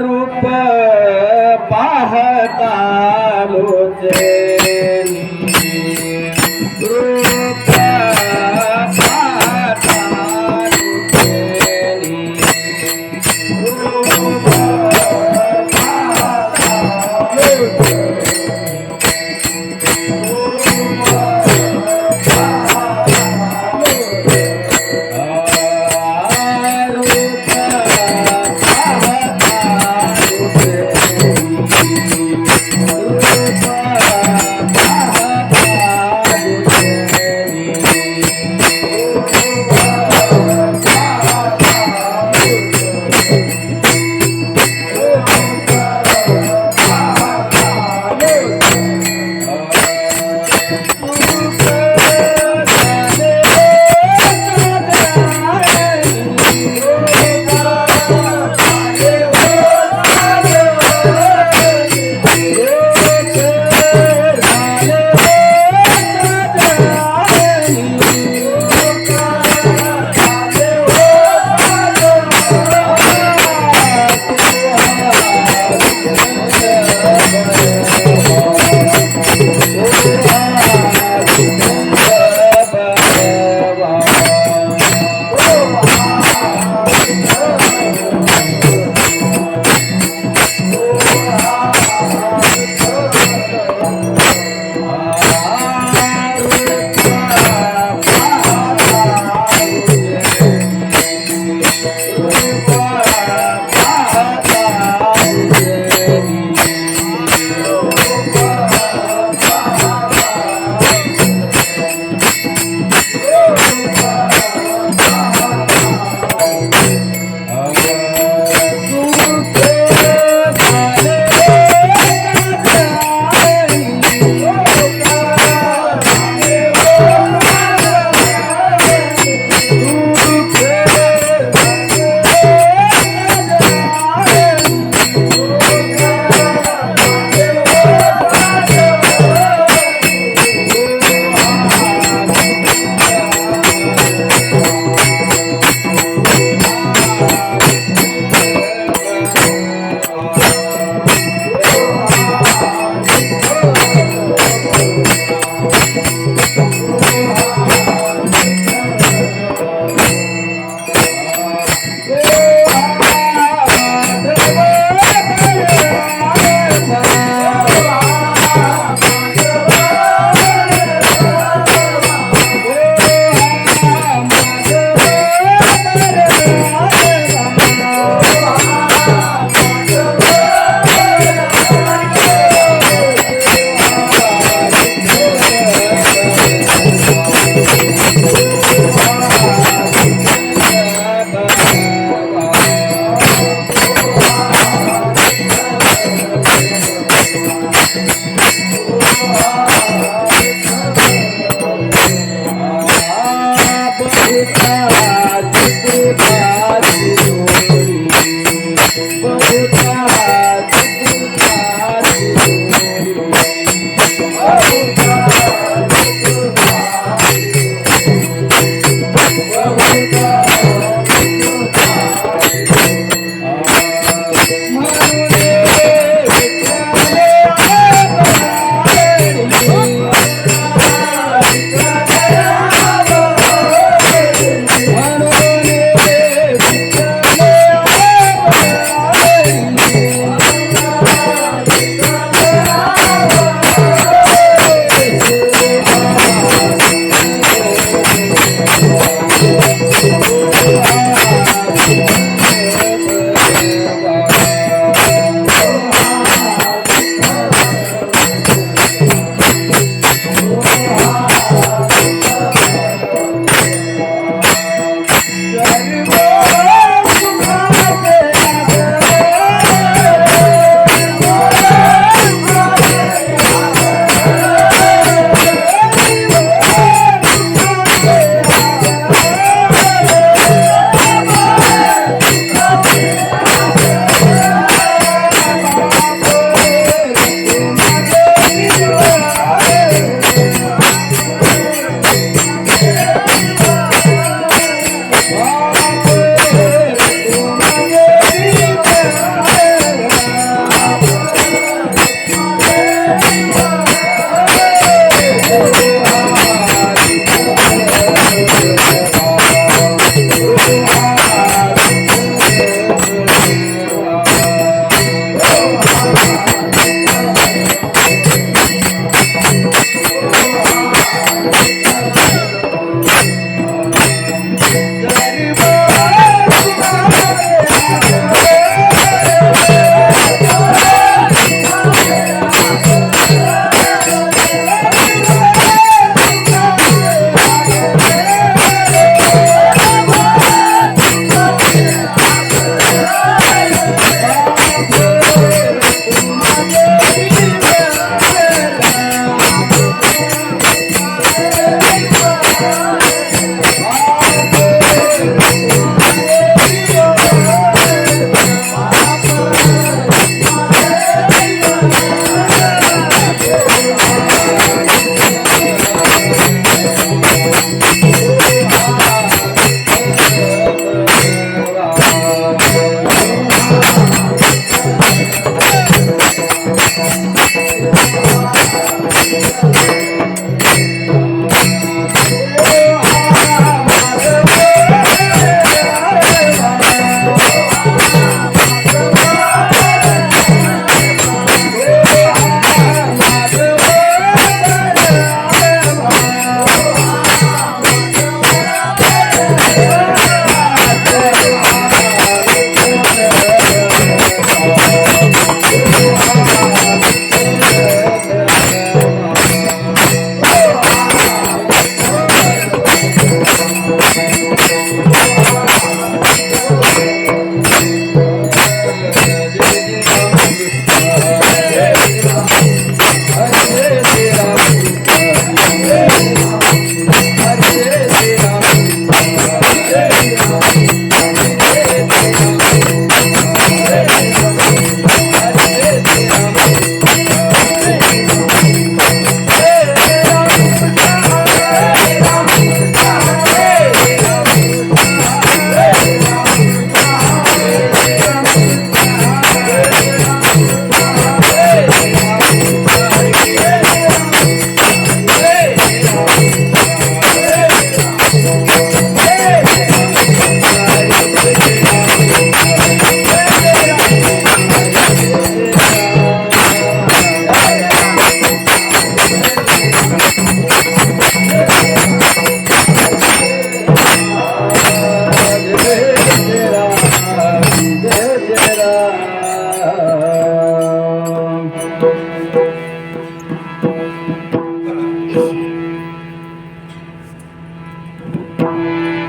रूप पाहता लोचेनी रूप पाहता लोचेनी रूप पाहता लोचेनी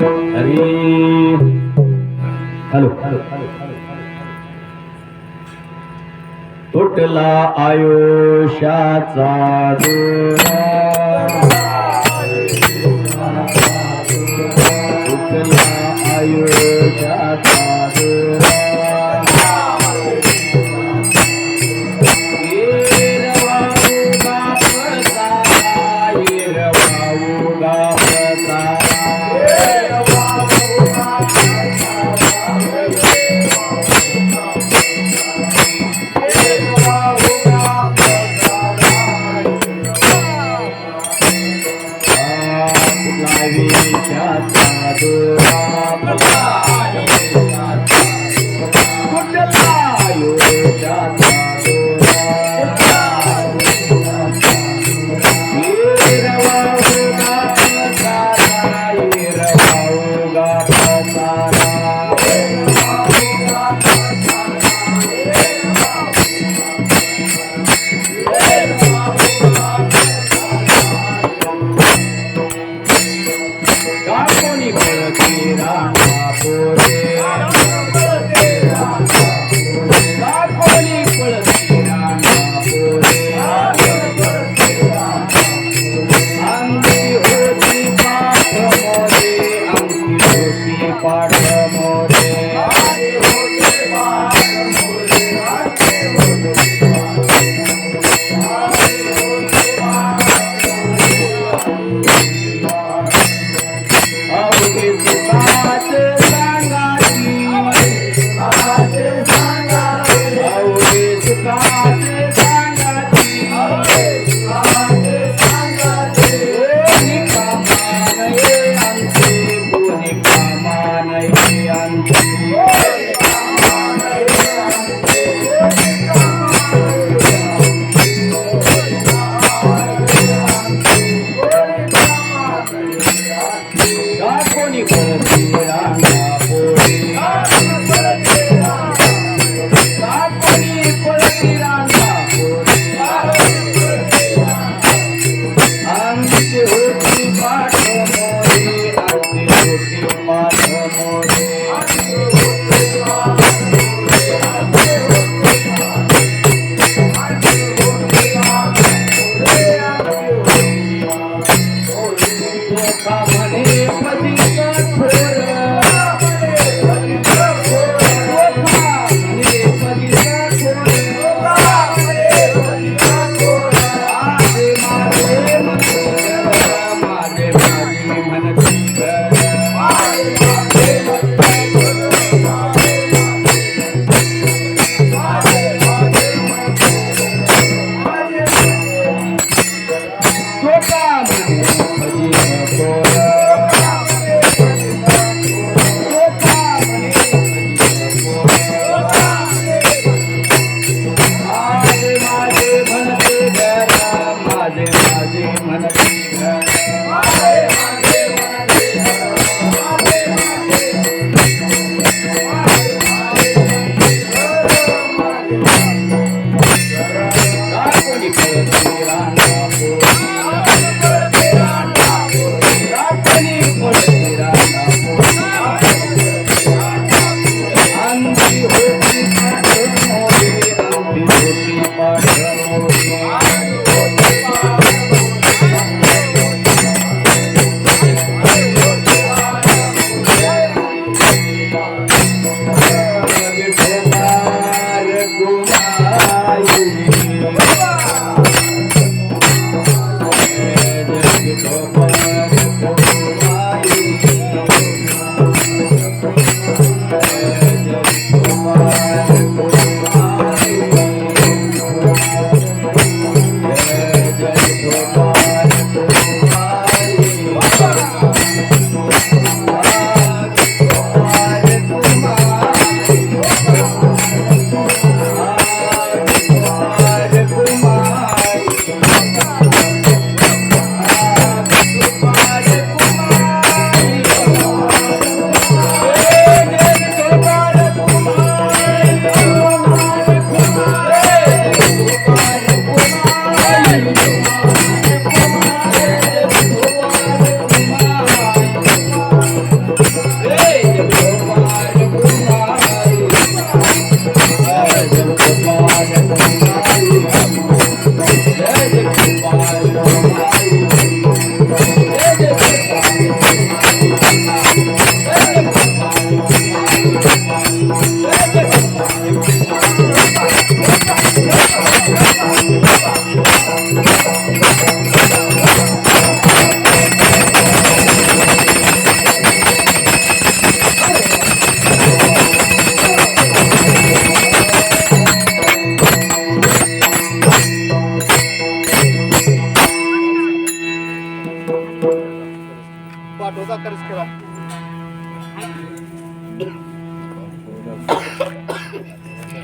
हरी हॅलो तुटला आयुष्याचा दोरा तुटला आयुष्याचा दोरा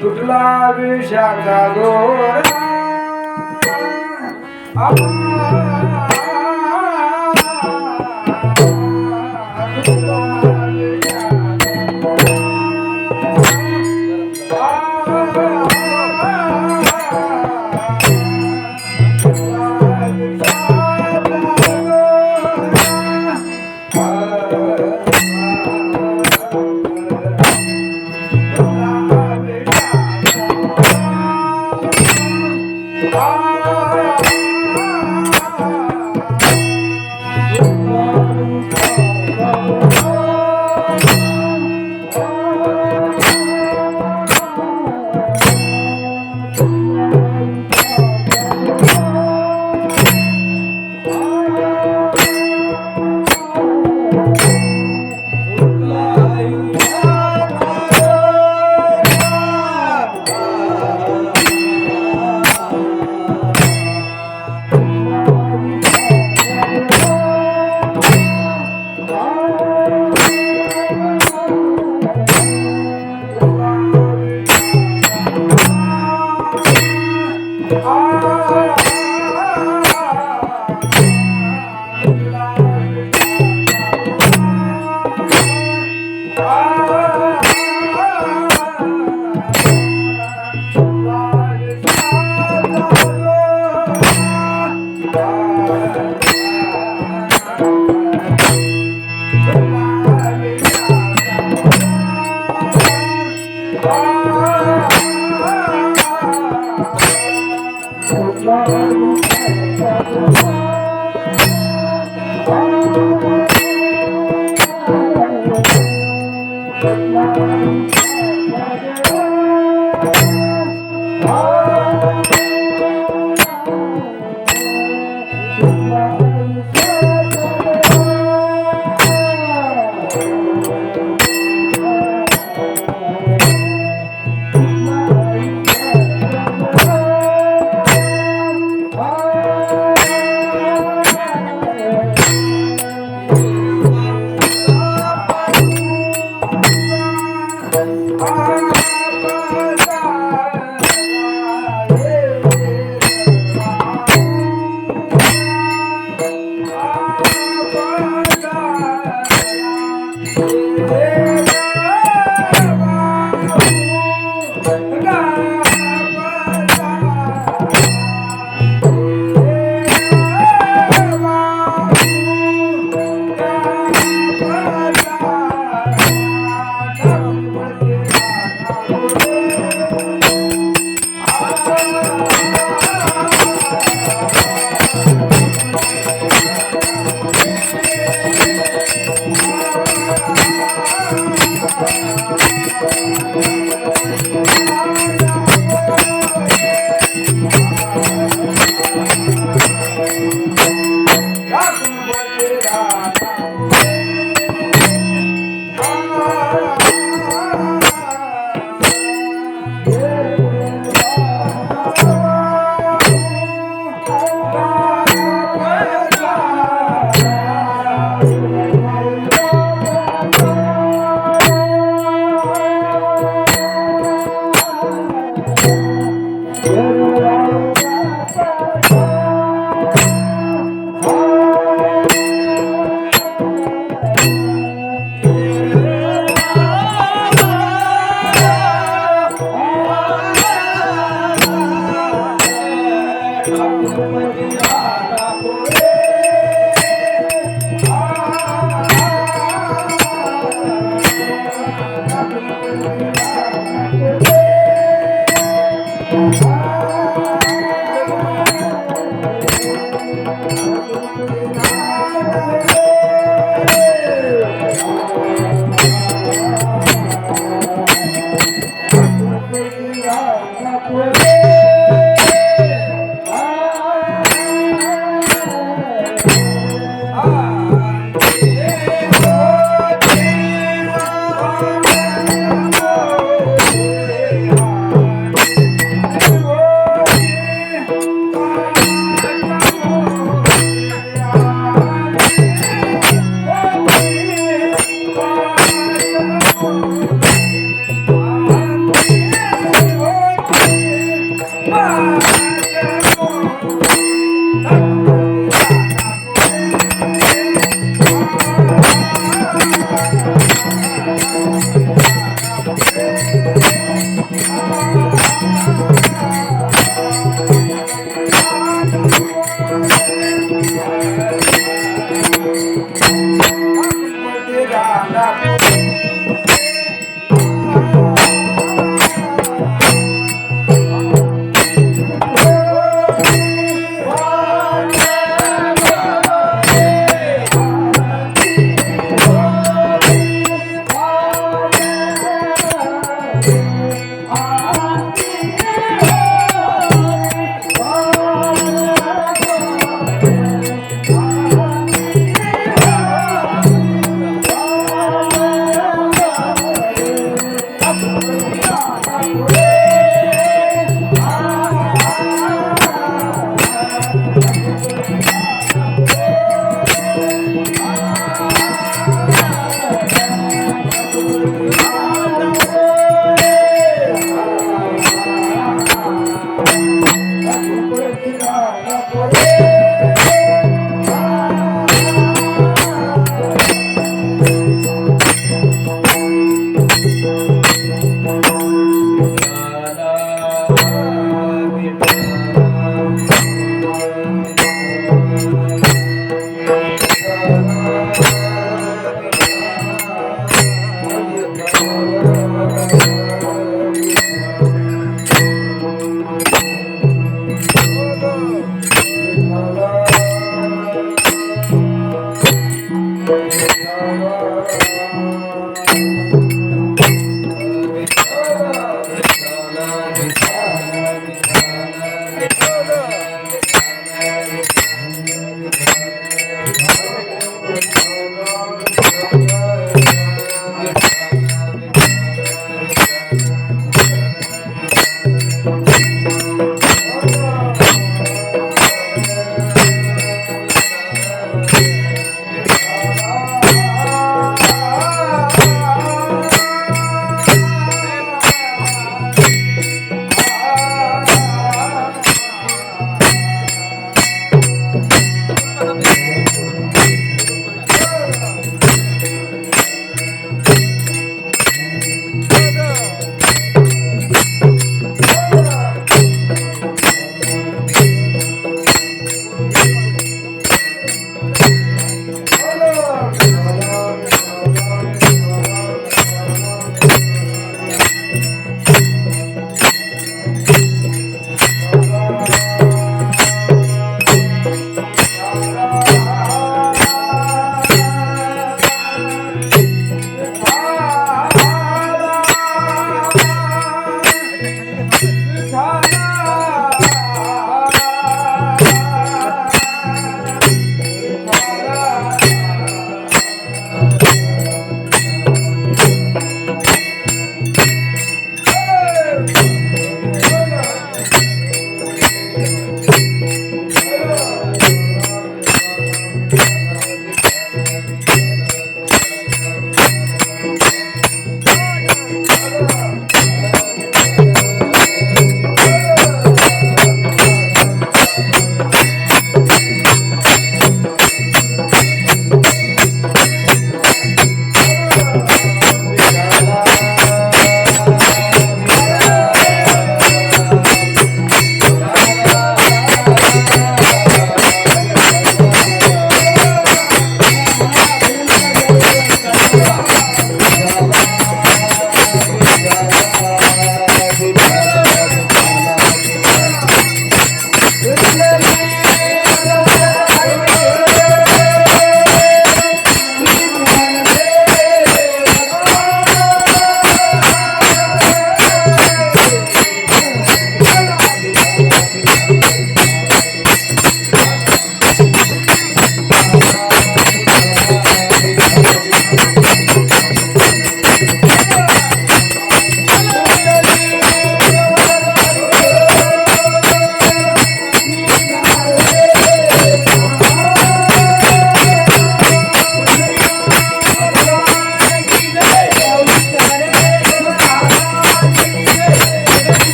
तुटला विषाचा दोरा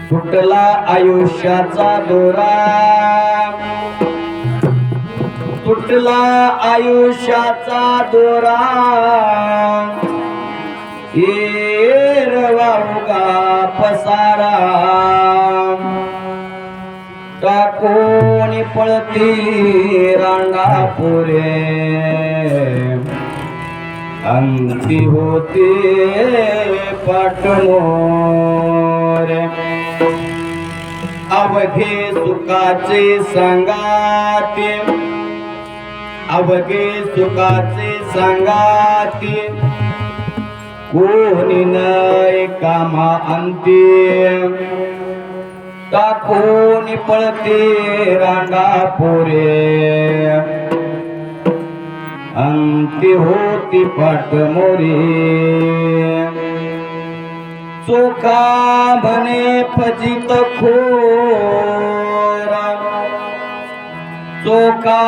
तुटला आयुष्याचा दोरा, तुटला आयुष्याचा दोरा, एरवाऊगा पसारा, टाकून पळती रांडापुरे, अंती होते पाठमोरे. अवघे सुखाचे संगाती, अवघे सुखाचे संगाती, कोणी नाही कामा अंती, टाकून पळते रांडापुरे, अंती होती पाठमोरे. चोखा म्हणे फजित खोरा, चोखा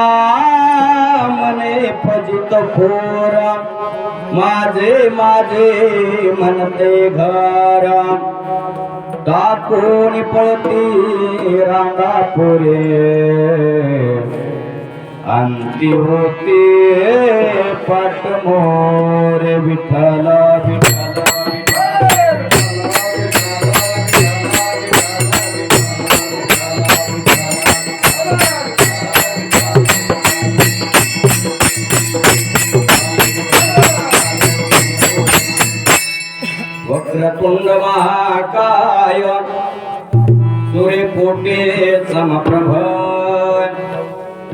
म्हणे फजित खोरा, माझे माझे म्हणते घर, टाकून पळती रांडापुरे, अंती होते पाठमोरे. विठ्ठल विठ्ठल वक्रतुंड महाकाय, सूर्यकोटी समप्रभ,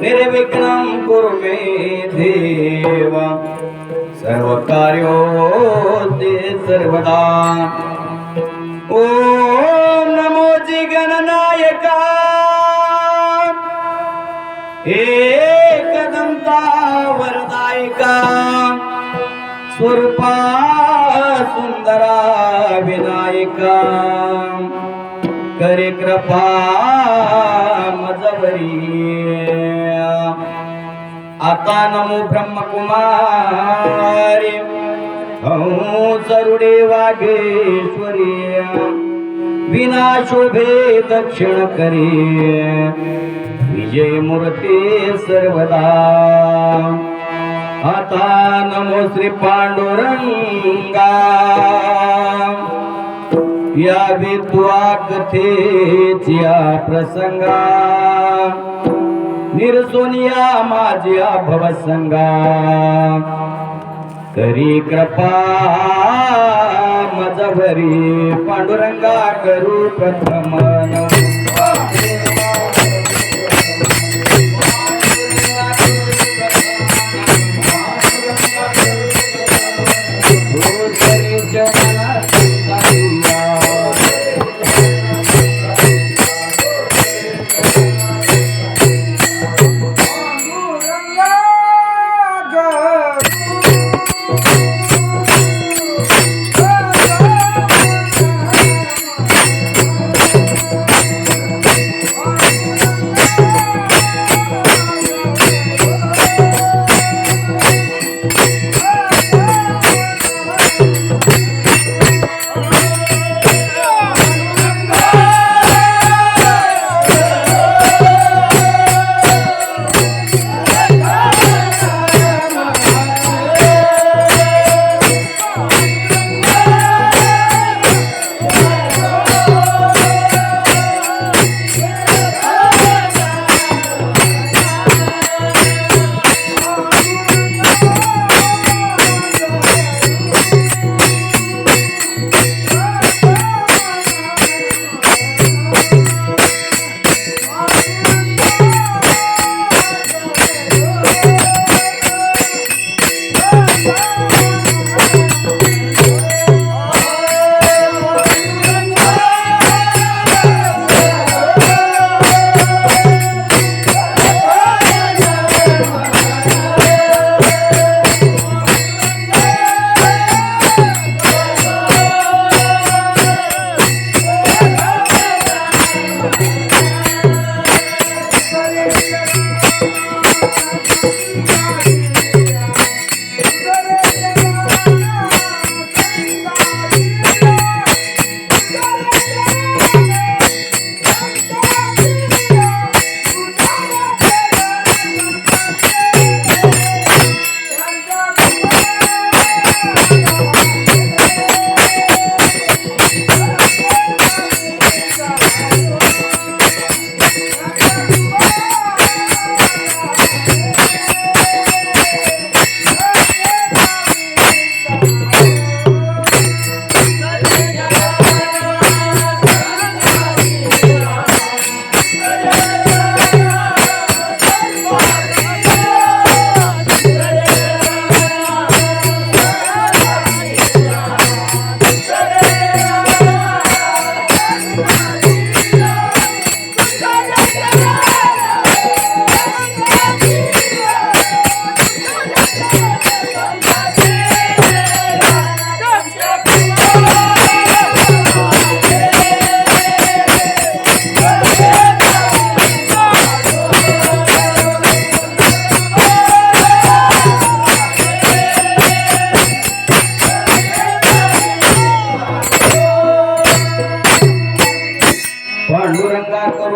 निर्विघ्नं कुरु मे देव, सर्वकार्योस्ते सर्वदा. ओम नमो जिगणनायका, एकदंता वरदायका, स्वरूपा सुंदरा विनायका, करे कृपा मजवरी. आता नमो ब्रह्मकुमारी, हंसरुडे वागेश्वरी, विना शोभे दक्षिण करी, विजय मूर्ती सर्वदा. आता नमो श्री पांडुरंगा, या विद्वा कथेच्या प्रसंगा, निरसोनिया माझ्या भवसंगा, करी कृपा मजवरी. पांडुरंगा करू प्रथम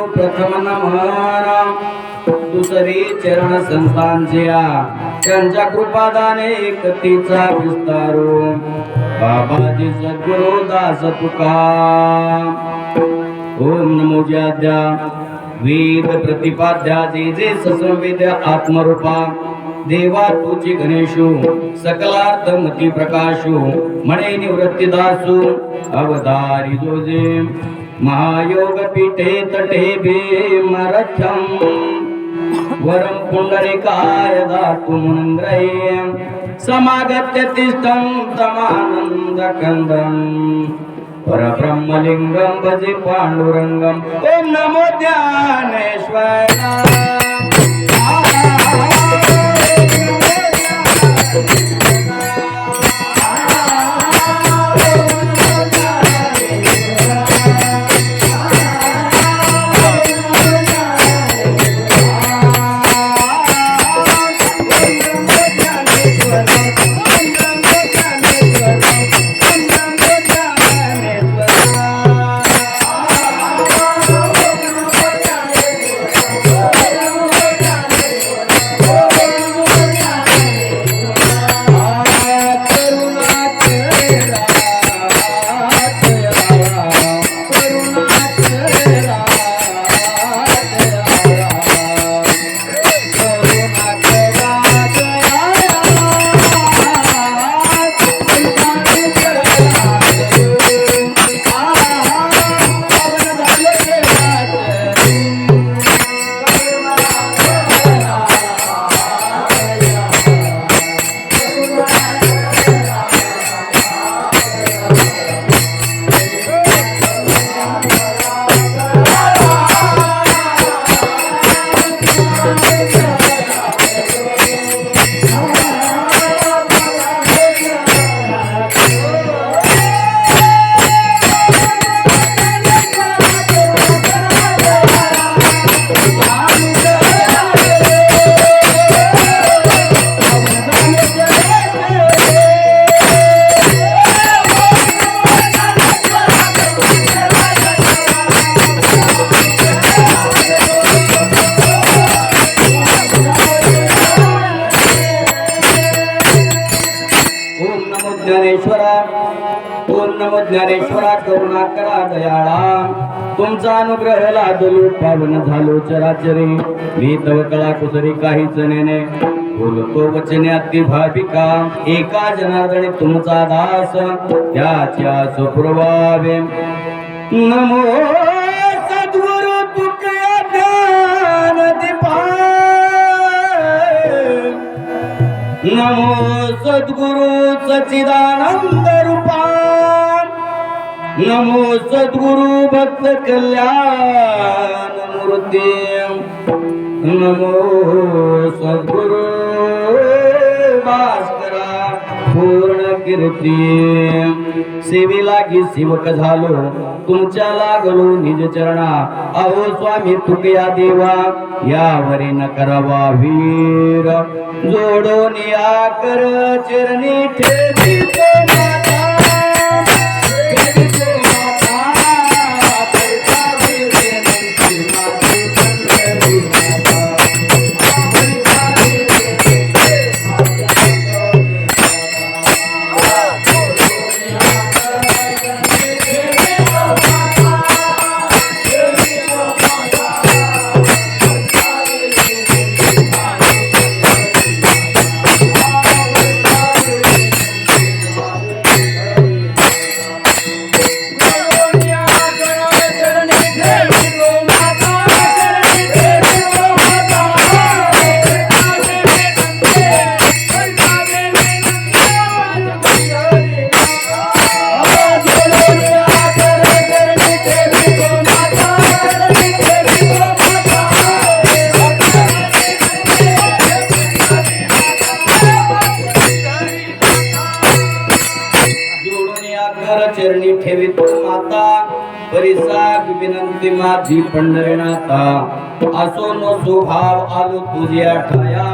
करू प्रथम नमन दुसरी चरण संतांच्या त्यांच्या कृपादाने एकतीचा विस्तारू बाबाजी सद्गुरु दास तुका ओम नमो ज्याद्या वेद प्रतिपाद्या जे जे ससंवेद आत्मरूपा देवा तुझी गणेशु सकलार्थ मती प्रकाशु मणे निवृत्ती दासु अवतारी जोजे महायोग पीठे तटे भीमरथम वरम पुंडरीकाय दातु मुनंद्रये समागत्य तिष्ठं तमानंद कंदम परब्रह्मलिंगम भजे पांडुरंगम ओम नमो ज्ञानेश्वरा ज्ञानेश्वरा करुणा करा दयाळा तुमचा अनुग्रह लादलो पावन झालो चराचरी मी तव कळा कुसरी काहीच नेने बोलतो वचने अति भाविका एका जनार्दने तुमचा दास त्याच्या सुप्रभावे नमो सद्गुरु तुकया ज्ञान दीपा नमो सद्गुरु सच्चिदानंद रूपा नमो सद्गुरु भक्त कल्याण मूर्ती नमो सद्गुरु भास्करा पूर्ण कीर्ती सेवे लागी सेवक झालो तुमच्या लागलो निज चरणा अहो स्वामी तुकया देवा यावरी न करावा वीर जोडून या कर चरणी ठेवितो माता चरणी ठेवितो माता परिसाग विनंती माझी पंढरीनाथा असो न स्वभाव आलो तुझ्या ठाया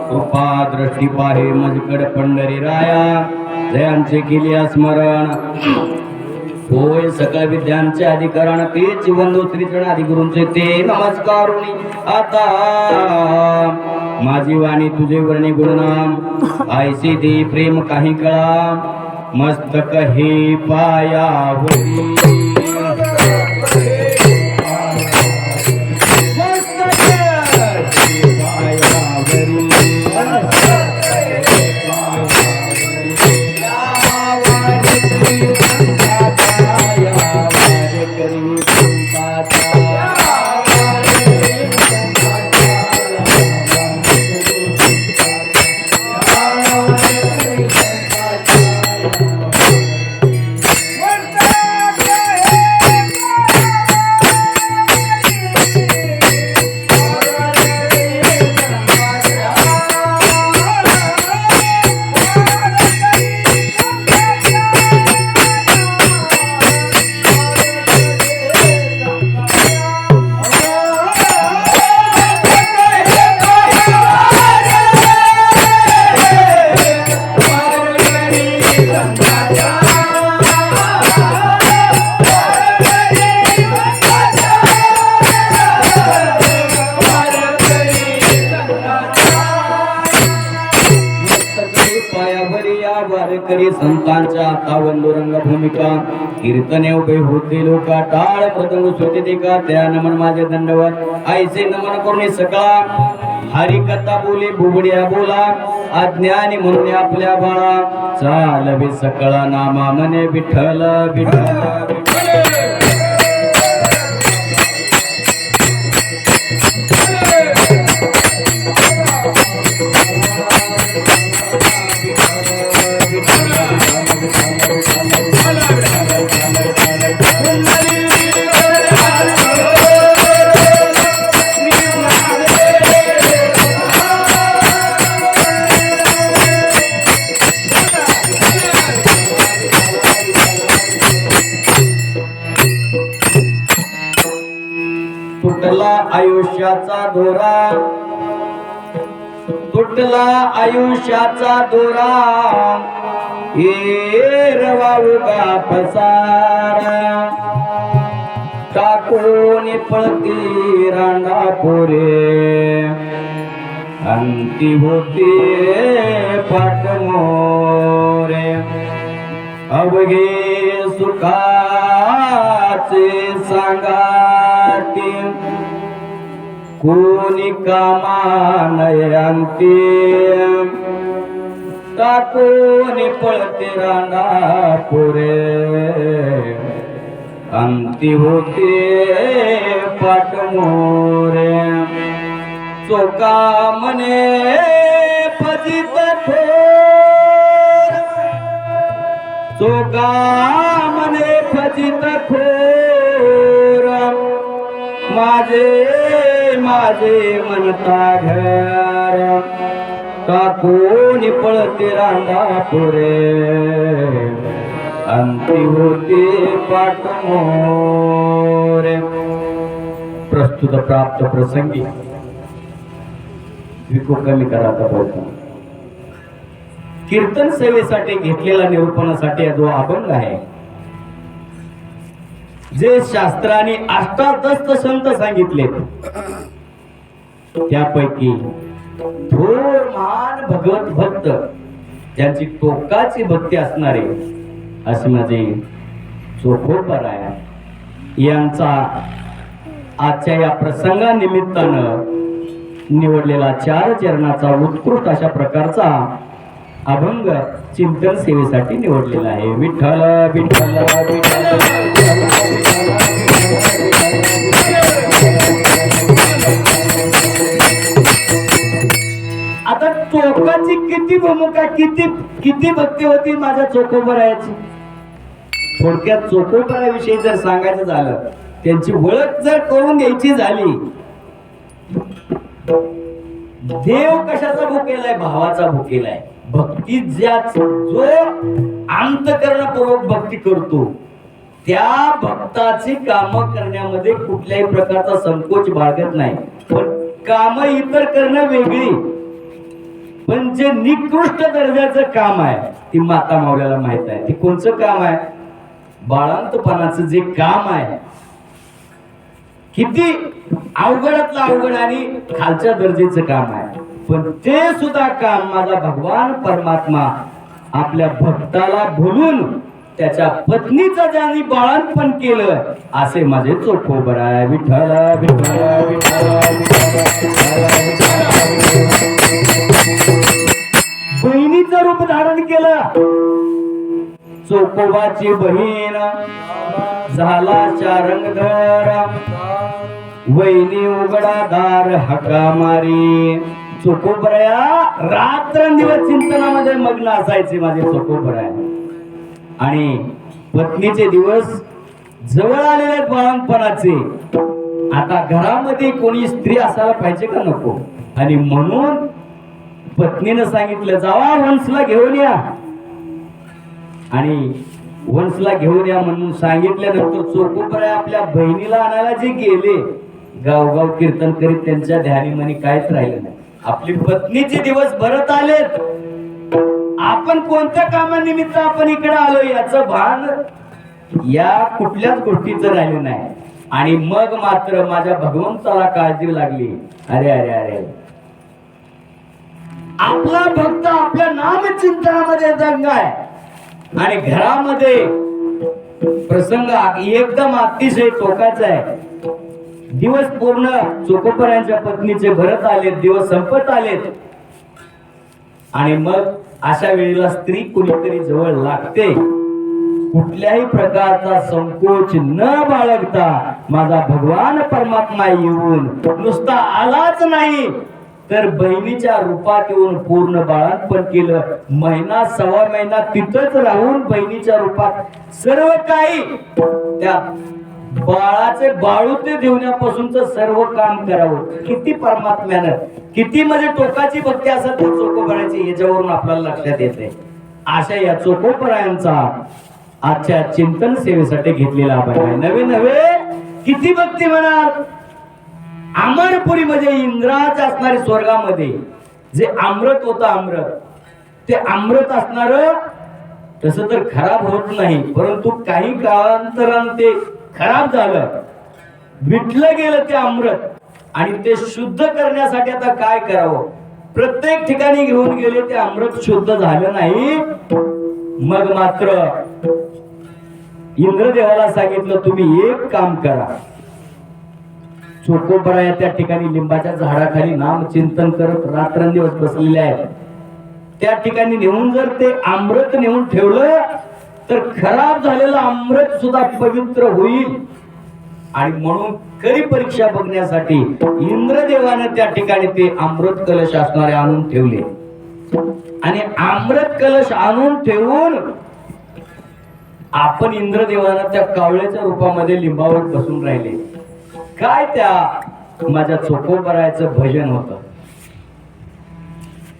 कृपा दृष्टी पाहे मजकड पंढरी राया जयांचे केले स्मरण होय सकळ विद्यांचे अधिकरण तेच वंदो श्रीचरण आदि गुरूंचे ते नमस्कारुनी आता माझी वाणी तुझे वर्णी गुणनाम ऐसी दे प्रेम काही कळा मस्तक हे पायावरी संतांच्या तावंदो रंग भूमिका कीर्तने उभे होते लोका टाळ मृदंग सुते का त्या नमन माझे दंडवत ऐसे नमन करून सकाळ हरिकथा बोले बुबड्या बोला अज्ञानी म्हणून आपल्या बाळा चालवे सकळा नामा मने विठ्ठल विठ्ठल आयुष्याचा दोरा तुटला आयुष्याचा दोरा एरवा उगा पसारा टाकून पळती रांडा पोरे अंती होते पाटमोरे अवघे सुखाचे सांगाती कोणी कामानयांती टाकून पळते रांडा पुरे अंती होते पाटमोरे चोका मने फजित खोर चोका मने फजित खोर माझे माझे म्हणता घर टाकून पळते रांडा पुरे अंती होते पाटमोरे प्रस्तुत प्राप्त प्रसंगी विको कमी करायचा प्रयत्न कीर्तन सेवेसाठी घेतलेला निरूपणासाठी जो अभंग आहे जे शास्त्राने अष्टादश संत सांगितले त्यापैकी थोर महान भगवत भक्त ज्यांची टोकाची भक्ती असणारे असे माझे चोखोपराय यांचा आजच्या या प्रसंगानिमित्तानं निवडलेला 4 चरणाचा उत्कृष्ट अशा प्रकारचा अभंग चिंतन सेवेसाठी निवडलेला आहे. विठ्ठल विठ्ठल विठ्ठल आता चोखाची किती भूमिका किती भक्ती होती माझ्या चोखोबरायाची. थोडक्यात चोखोबराविषयी जर सांगायचं झालं त्यांची ओळख जर करून द्यायची झाली देव कशाचा भुकेलाय भावाचा भुकेलाय. भक्ती जो अंतःकरणपूर्वक भक्ती करतो त्या भक्ताची काम करण्यामध्ये कुठल्याही प्रकारचा संकोच बाळगत नाही. पण काम इतर करणं वेगळी पण जे निकृष्ट दर्जाचं काम आहे ती माता मावल्याला माहित आहे. ती कोणचं काम आहे बाळंतपणाचं जे काम आहे किती अवघडातलं अवघड आणि खालच्या दर्जाचं काम आहे, पण ते सुद्धा काम माझा भगवान परमात्मा आपल्या भक्ताला बोलून त्याच्या पत्नीचं ज्यांनी बाळंतपण केलं असे माझे चोखोबराय विठ्ठल विठ्ठल बहिणीचं रूप धारण केलं. चोखोबाची बहीण झाला चारंगधर, वहिनी उघडा दार हका मारी. चोखोबराया रात्रंदिवस चिंतनामध्ये मग्न असायचे माझे चोखोबराय. आणि पत्नीचे दिवस जवळ आलेले बाळंतपणाचे. आता घरामध्ये कोणी स्त्री असायला पाहिजे का नको, आणि म्हणून पत्नीनं सांगितलं जावा वंशला घेऊन या. आणि वंशला घेऊन या म्हणून सांगितल्यानंतर चोखोबराया आपल्या बहिणीला आणायला जे गेले, गावगाव कीर्तन करीत त्यांच्या ध्यानीमनी काहीच राहिलं नाही. आपली पत्नीचे दिवस भरत आलेत, आपण कोणत्या कामानिमित्त आपण इकडे आलो याचं भान या कुठल्याच गोष्टीचं राहिलं नाही. आणि मग मात्र माझ्या भगवंताला काळजी लागली. अरे अरे अरे, आपला भक्त आपल्या नामचिंतनामध्ये दंग आहे आणि घरामध्ये प्रसंग एकदम अतिशय टोकाचा आहे. दिवस पूर्ण चोखोबरायांच्या पत्नीचे भरत आलेत, दिवस संपत आलेत. आणि मग अशा वेळेला स्त्री कुणीतरी जवळ लागते. कुठल्याही प्रकारचा संकोच न बाळगता माझा भगवान परमात्मा येऊन नुसता आलाच नाही तर बहिणीच्या रूपात येऊन पूर्ण बाळंतपण केलं. महिना सव्वा महिना तिथंच राहून बहिणीच्या रूपात सर्व काही त्या बाळाचे बाळूते देण्यापासूनच सर्व काम करावं. किती परमात्म्यानं, किती म्हणजे टोकाची भक्ती असत त्या चोखोबरायांची, याच्यावरून आपल्याला लक्षात येते. अशा या चोखोबरायांचा आजच्या चिंतन सेवेसाठी घेतलेला आपण आहे. नवे नवे किती भक्ती म्हणाल. अमरपुरी म्हणजे इंद्राचे असणारे स्वर्गामध्ये जे अमृत होतं, अमृत ते अमृत असणार तसं तर खराब होत नाही, परंतु काही काळांतराने ते खराब झालं, विटलं गेलं ते अमृत. आणि ते शुद्ध करण्यासाठी आता काय करावं, प्रत्येक ठिकाणी घेऊन गेले ते अमृत शुद्ध झालं नाही. मग मात्र इंद्रदेवाला सांगितलं तुम्ही एक काम करा. चोखोबराया त्या ठिकाणी लिंबाच्या झाडाखाली नाम चिंतन करत रात्रंदिवस बसलेले आहेत. त्या ठिकाणी नेऊन जर ते अमृत नेऊन ठेवलं तर खराब झालेलं अमृत सुद्धा पवित्र होईल. आणि म्हणून खरी परीक्षा बघण्यासाठी इंद्रदेवाने त्या ठिकाणी ते अमृत कलश असणारे आणून ठेवले. आणि अमृत कलश आणून ठेवून आपण इंद्रदेवानं त्या कावळ्याच्या रूपामध्ये लिंबावर बसून राहिले. काय त्या माझ्या चोखोबरायाचं भजन होतं.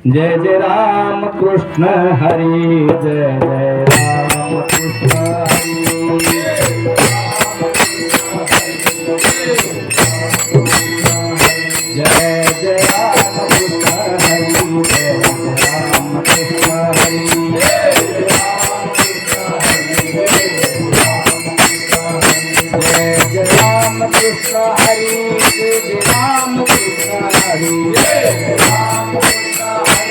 जय जय राम कृष्ण हरी, जय जय राम कृष्ण हरी, जय जय राम कृष्ण हरी, जय राम कृष्ण हरी, जय राम कृष्ण हरी, जय राम कृष्ण हरी, जय राम कृष्ण हरी,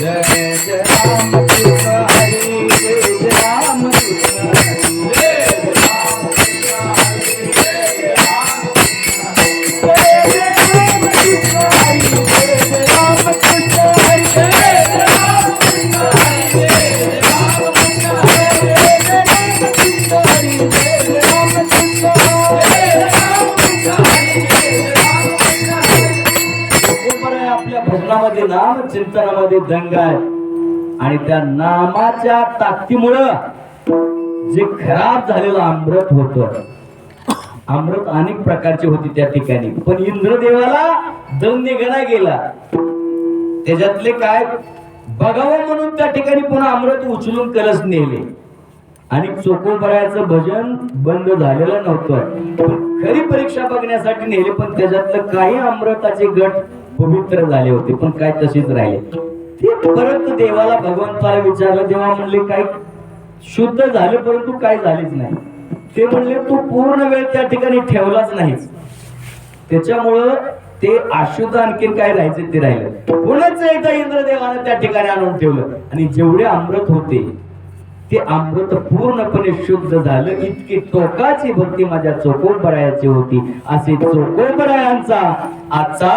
जय जय राम कृष्ण हरी, जय राम कृष्ण हरी, जय राम कृष्ण हरी, जय राम कृष्ण हरी, जय राम कृष्ण हरी, जय राम कृष्ण हरी, जय राम कृष्ण हरी, जय राम कृष्ण हरी. आपल्या भजनामध्ये नाम चिंतनामध्ये दंग आहे. आणि त्या नामाच्या ताकदीमुळं जे खराब झालेलं अमृत होतं, अमृत अनेक प्रकारचे होते त्या ठिकाणी, पण इंद्रदेवाला दम निघणा गेला. त्याच्यातले काय बघावं म्हणून त्या ठिकाणी पुन्हा अमृत उचलून कलश नेले. आणि चोखोबरायाचं भजन बंद झालेलं नव्हतं, खरी परीक्षा बघण्यासाठी नेले. पण त्याच्यातलं काही अमृताचे गट पवित्र झाले होते, पण काय तसेच राहिले. ते परत देवाला भगवंताला विचारलं. देवा म्हणले काय शुद्ध झालं परंतु काय झालीच नाही. ते म्हणले तू पूर्ण वेळ त्या ठिकाणी ठेवलाच नाहीस, त्याच्यामुळं ते अशुद्ध आणखीन काय राहायचे ते राहिलं. पुन्हा एकदा इंद्रदेवानं त्या ठिकाणी आणून ठेवलं आणि जेवढे अमृत होते ते अमृत पूर्णपणे शुद्ध झालं. इतकी टोकाची भक्ती माझ्या चोकोबरायाची होती. असे चोकोबरायांचा आजचा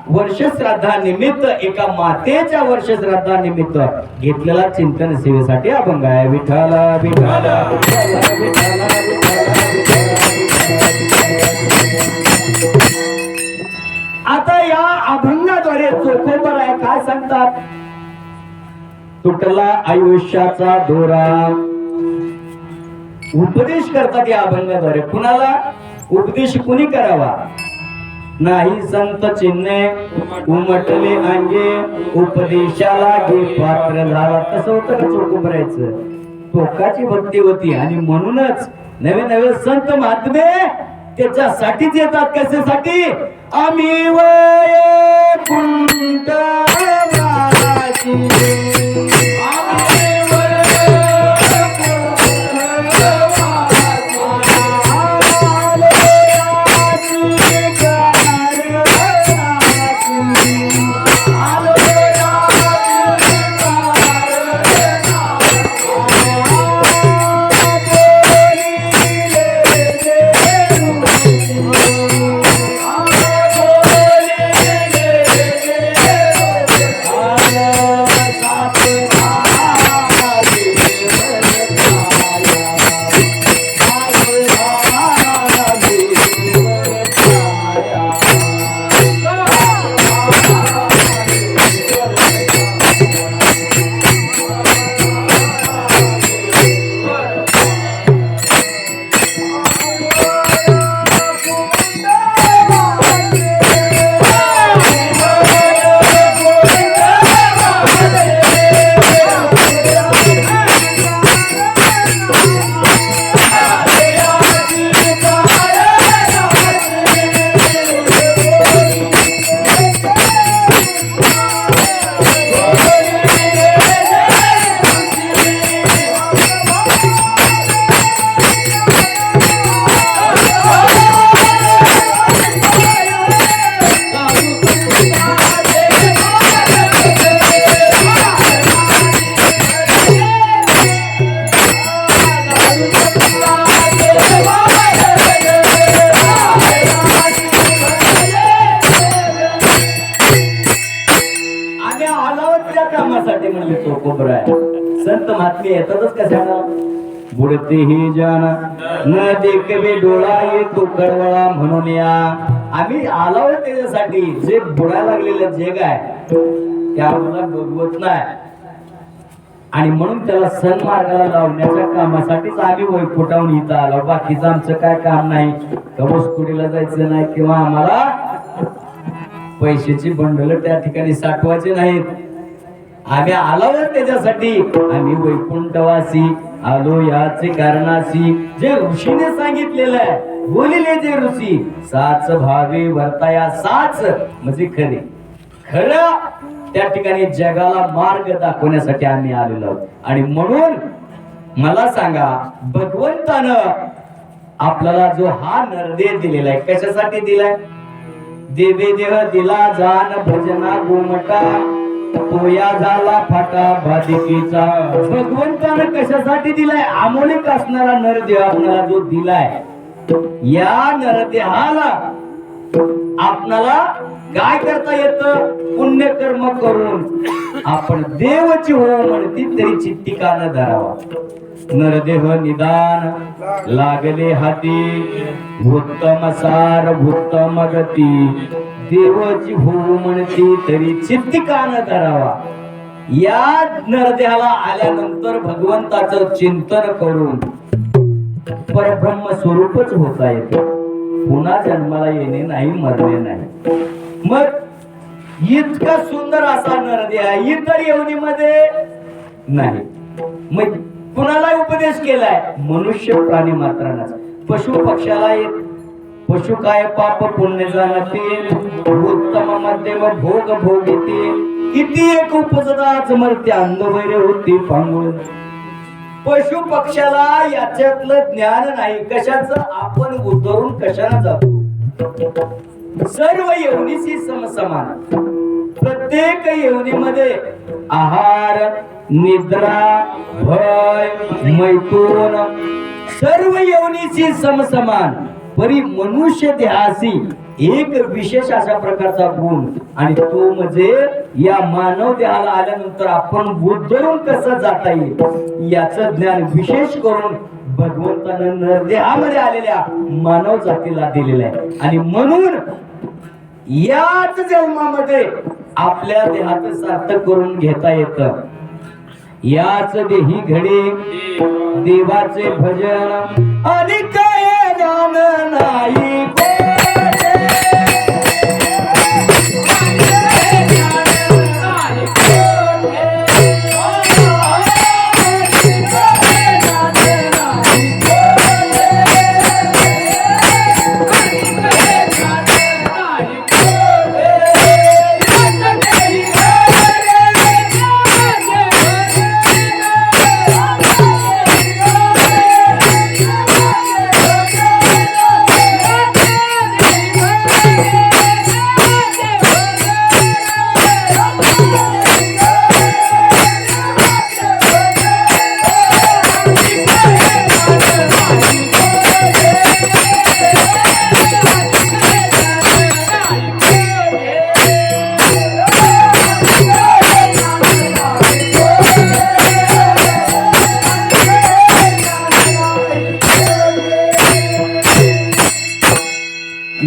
वर्षश्राद्धानिमित्त, एका मातेच्या वर्षश्राद्धानिमित्त घेतलेला चिंतन सेवेसाठी अभंग आहे. विठ्ठल विठ्ठल आता या अभंगाद्वारे चोकोबराय काय सांगतात? तुटला आयुष्याचा दोरा. उपदेश करतात या अभंगाद्वारे. कुणाला उपदेश कुणी करावा? नाही संत चिन्हे उमटले अंगे, उपदेशाला घे पात्र झाला. तसं होतं का चोकोबरायचं? टोकाची भक्ती होती आणि म्हणूनच नवे नवे संत महात्मे त्याच्यासाठीच येतात. कशासाठी? आम्ही वैकुंठ संत महात्मे येतातच कशाला? बुडते ही जाना न देखवे डोळा येतो कडवळा म्हणून या. आम्ही आलो त्याच्यासाठी. जे बुडायला लागलेलं जग आहे त्याला बघवत नाही आणि म्हणून त्याला सन्मार्गाला लावण्याच्या कामासाठीच आम्ही वैकुंठाहून इथं आलो. बाकीचं आमचं काय काम नाही. कबसपुरीला जायचं नाही किंवा आम्हाला पैशाची बंडल त्या ठिकाणी साठवायचे नाहीत. आम्ही आलो त्याच्यासाठी. आम्ही वैकुंठवासी आलो याचे कारणासी. जे ऋषीने सांगितलेलं आहे, बोलिले जे ऋषी, साच भावे वर्ताया. साच म्हणजे खरे. खरं त्या ठिकाणी जगाला मार्ग दाखवण्यासाठी आम्ही आलेलो आहोत. आणि म्हणून मला सांगा, भगवंतानं आपल्याला जो हा नरदेह दिलेला आहे, कशासाठी दिलाय? देवे देह दिला जान भजना गोमटा, तोया झाला फाटा बाधिकीचा. भगवंतानं कशासाठी दिलाय? अमोलिक असणारा नरदेह आपल्याला जो दिलाय, या नरदेहाला आपल्याला काय करता येतं? पुण्यकर्म करून आपण देवची हो म्हणती तरी चित्ती का न धरावा. नरदेह निदान लागले हाती, उत्तम सार उत्तम गती. देवाची हो म्हणती तरी चित्ती का न धरावा. या नरदेहाला आल्यानंतर भगवंताचं चिंतन करून परब्रह्म स्वरूपच होता येते. पुन्हा जन्माला येणे नाही, मरणे नाही. मग इतका सुंदर असा नरदेह इतर योनीमध्ये नाही. मग कुणाला उपदेश केलाय? मनुष्य प्राणी मात्रांनाच. पशु पक्षाला एक पशु काय पाप पुण्य जाणते, उत्तम मध्यम भोग भोगिते. किती एक उपजदाच मरते, अंधवैर होती पांगुळ. पशु पक्षाला याच्यातलं ज्ञान नाही कशाचं आपण उद्धरून कशाला जातो सर्व योनीशी समसमान प्रत्येक योनीमध्ये आहार निद्रा भय मैथुन सर्व योनीशी समसमान परी मनुष्य देहासी एक विशेष अशा प्रकारचा गुण आणि तो म्हणजे या मानव देहाला आल्यानंतर आपण बुद्धरून कसं जाता येईल याचं ज्ञान विशेष करून भगवंतानं नरदेहामध्ये आलेल्या मानव जातीला दिलेलं आहे आणि म्हणून याच जन्मामध्ये आपल्या देहाचं सार्थक करून घेता येतं याच देही घडी देवाचे भजन आणि काय ज्ञान नाही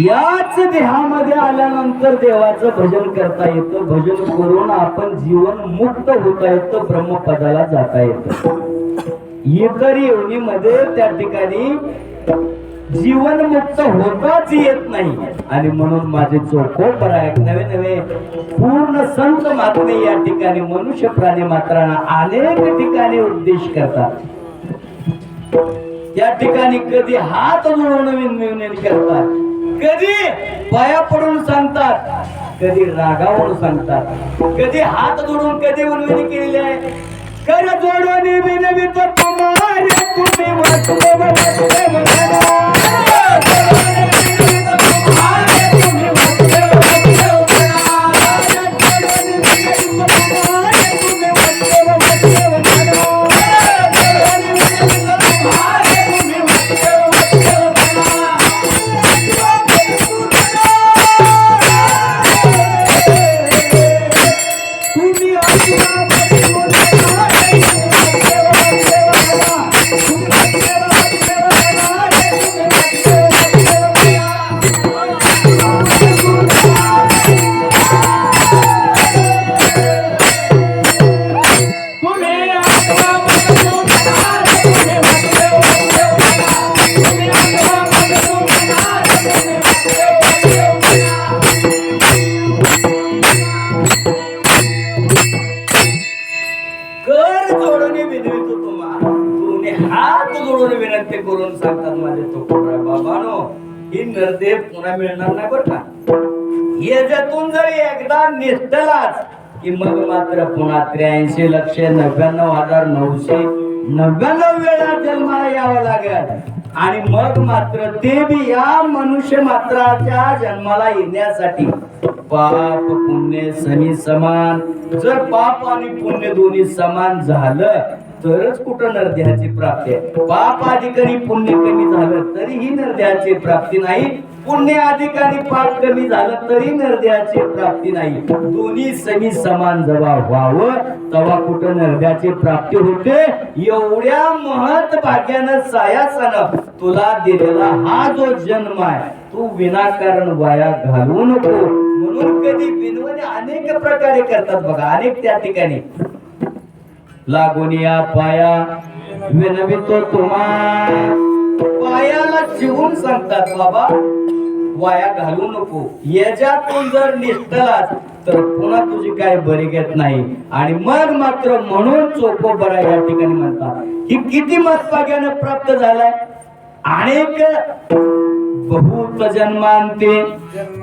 याच देहामध्ये आल्यानंतर देवाचं भजन करता येतं भजन करून आपण जीवन मुक्त होता येतं ब्रह्मपदाला जाता येतं इतर योनीमध्ये त्या ठिकाणी जीवन मुक्त होताच येत नाही आणि म्हणून माझे चोखोपर आहेत नवे नवे पूर्ण संत महात्मे या ठिकाणी मनुष्य प्राणी मात्रांना अनेक ठिकाणी उपदेश करतात या ठिकाणी कधी हात जोडून विनविनवी करतात कधी पाया पडून सांगतात कधी रागावून सांगतात कधी हात जोडून कधी विनवणी केलेली आहे कर जोडून विनवी तर तुम्हारे तुम्ही वाचले करून सांगतात माझे तो बाबानो ही नरदेव पुन्हा मिळणार नाही बरं का याच्यातून जर एकदा निष्ठलाच की मग मात्र पुन्हा 83,99,999 वेळा जन्माला यावं लागेल आणि मग मात्र ते बी या मनुष्य मात्राच्या जन्माला येण्यासाठी पाप पुण्य समी समान जर पाप आणि पुण्य दोन्ही समान झालं तरच कुठं नरदेहाची प्राप्ती आहे पाप अधिक आणि पुण्य कमी झालं तरीही नरदेहाची प्राप्ती नाही पुण्य अधिक आणि पाप कमी झालं तरी नरदेहाची प्राप्ती नाही दोन्ही समी समान जेव्हा व्हावं तेव्हा कुठं नरदेहाची प्राप्ती होते एवढ्या महत् भाग्यानं सायासानं तुला दिलेला हा जो जन्म आहे तू विनाकारण वाया घालवू नको म्हणून कधी विनवणे अनेक प्रकारे करतात बघा अनेक त्या ठिकाणी लागोनिया पाया विनवितो तुम्हा पायाला जीवन सांगतात बाबा वाया घालू नको याच्यातून जर निष्ठलाच तर पुन्हा तुझी काय बरी घेत नाही आणि मग मात्र म्हणून चोखो बरा या ठिकाणी म्हणतात ही किती महत्वाग्याने प्राप्त झालाय अनेक बहुत जन्मांते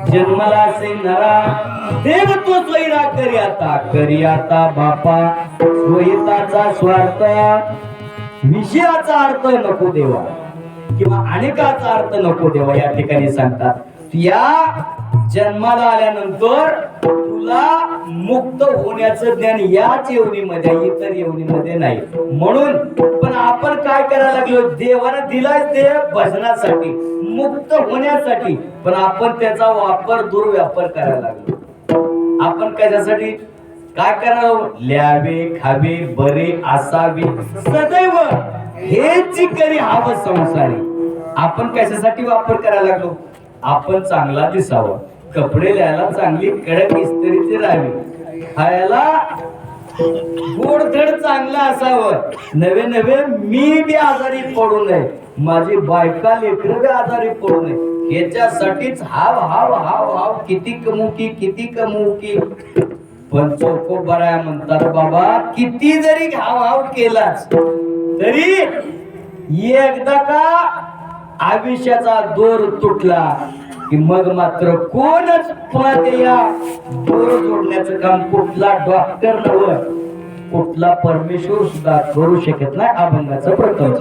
जन्मला से नरा देव तो स्वैरा करी आता बापा स्वहिताचा स्वार्थ विषयाचा अर्थ नको देवा किंवा अनेकाचा अर्थ नको देवा या ठिकाणी सांगतात या जन्माला आल्यानंतर तुला मुक्त होण्याचं ज्ञान याच योनीमध्ये इतर योनीमध्ये नाही म्हणून पण आपण काय करायला लागलो देवाने दिलाय ते भजनासाठी मुक्त होण्यासाठी पण आपण त्याचा वापर दुर्व्यापार करायला लागलो आपण कशासाठी काय करावं ल्यावे खावे बरे असावे सदैव हेच करी हवं संसारी आपण कशासाठी वापर करायला लागलो आपण चांगला दिसावा कपडे द्यायला चांगली कडक इस्त्रीची राहावी खायला गोडधड चांगला असावं नवे नवे मी बी आजारी पडू नये माझी बायका लेकर बी आजारी पडू नये याच्यासाठीच हाव हाव हाव हाव किती कमू की पण चौको बराया म्हणतात बाबा किती जरी हाव हाव केलाच तरी एकदा का आयुष्याचा दोर तुटला की मग मात्र कोणच पुन्हा ते या दोर जोडण्याचं काम कुठला डॉक्टर नव्हे कुठला परमेश्वर सुद्धा करू शकत नाही अभंगाचं प्रपंच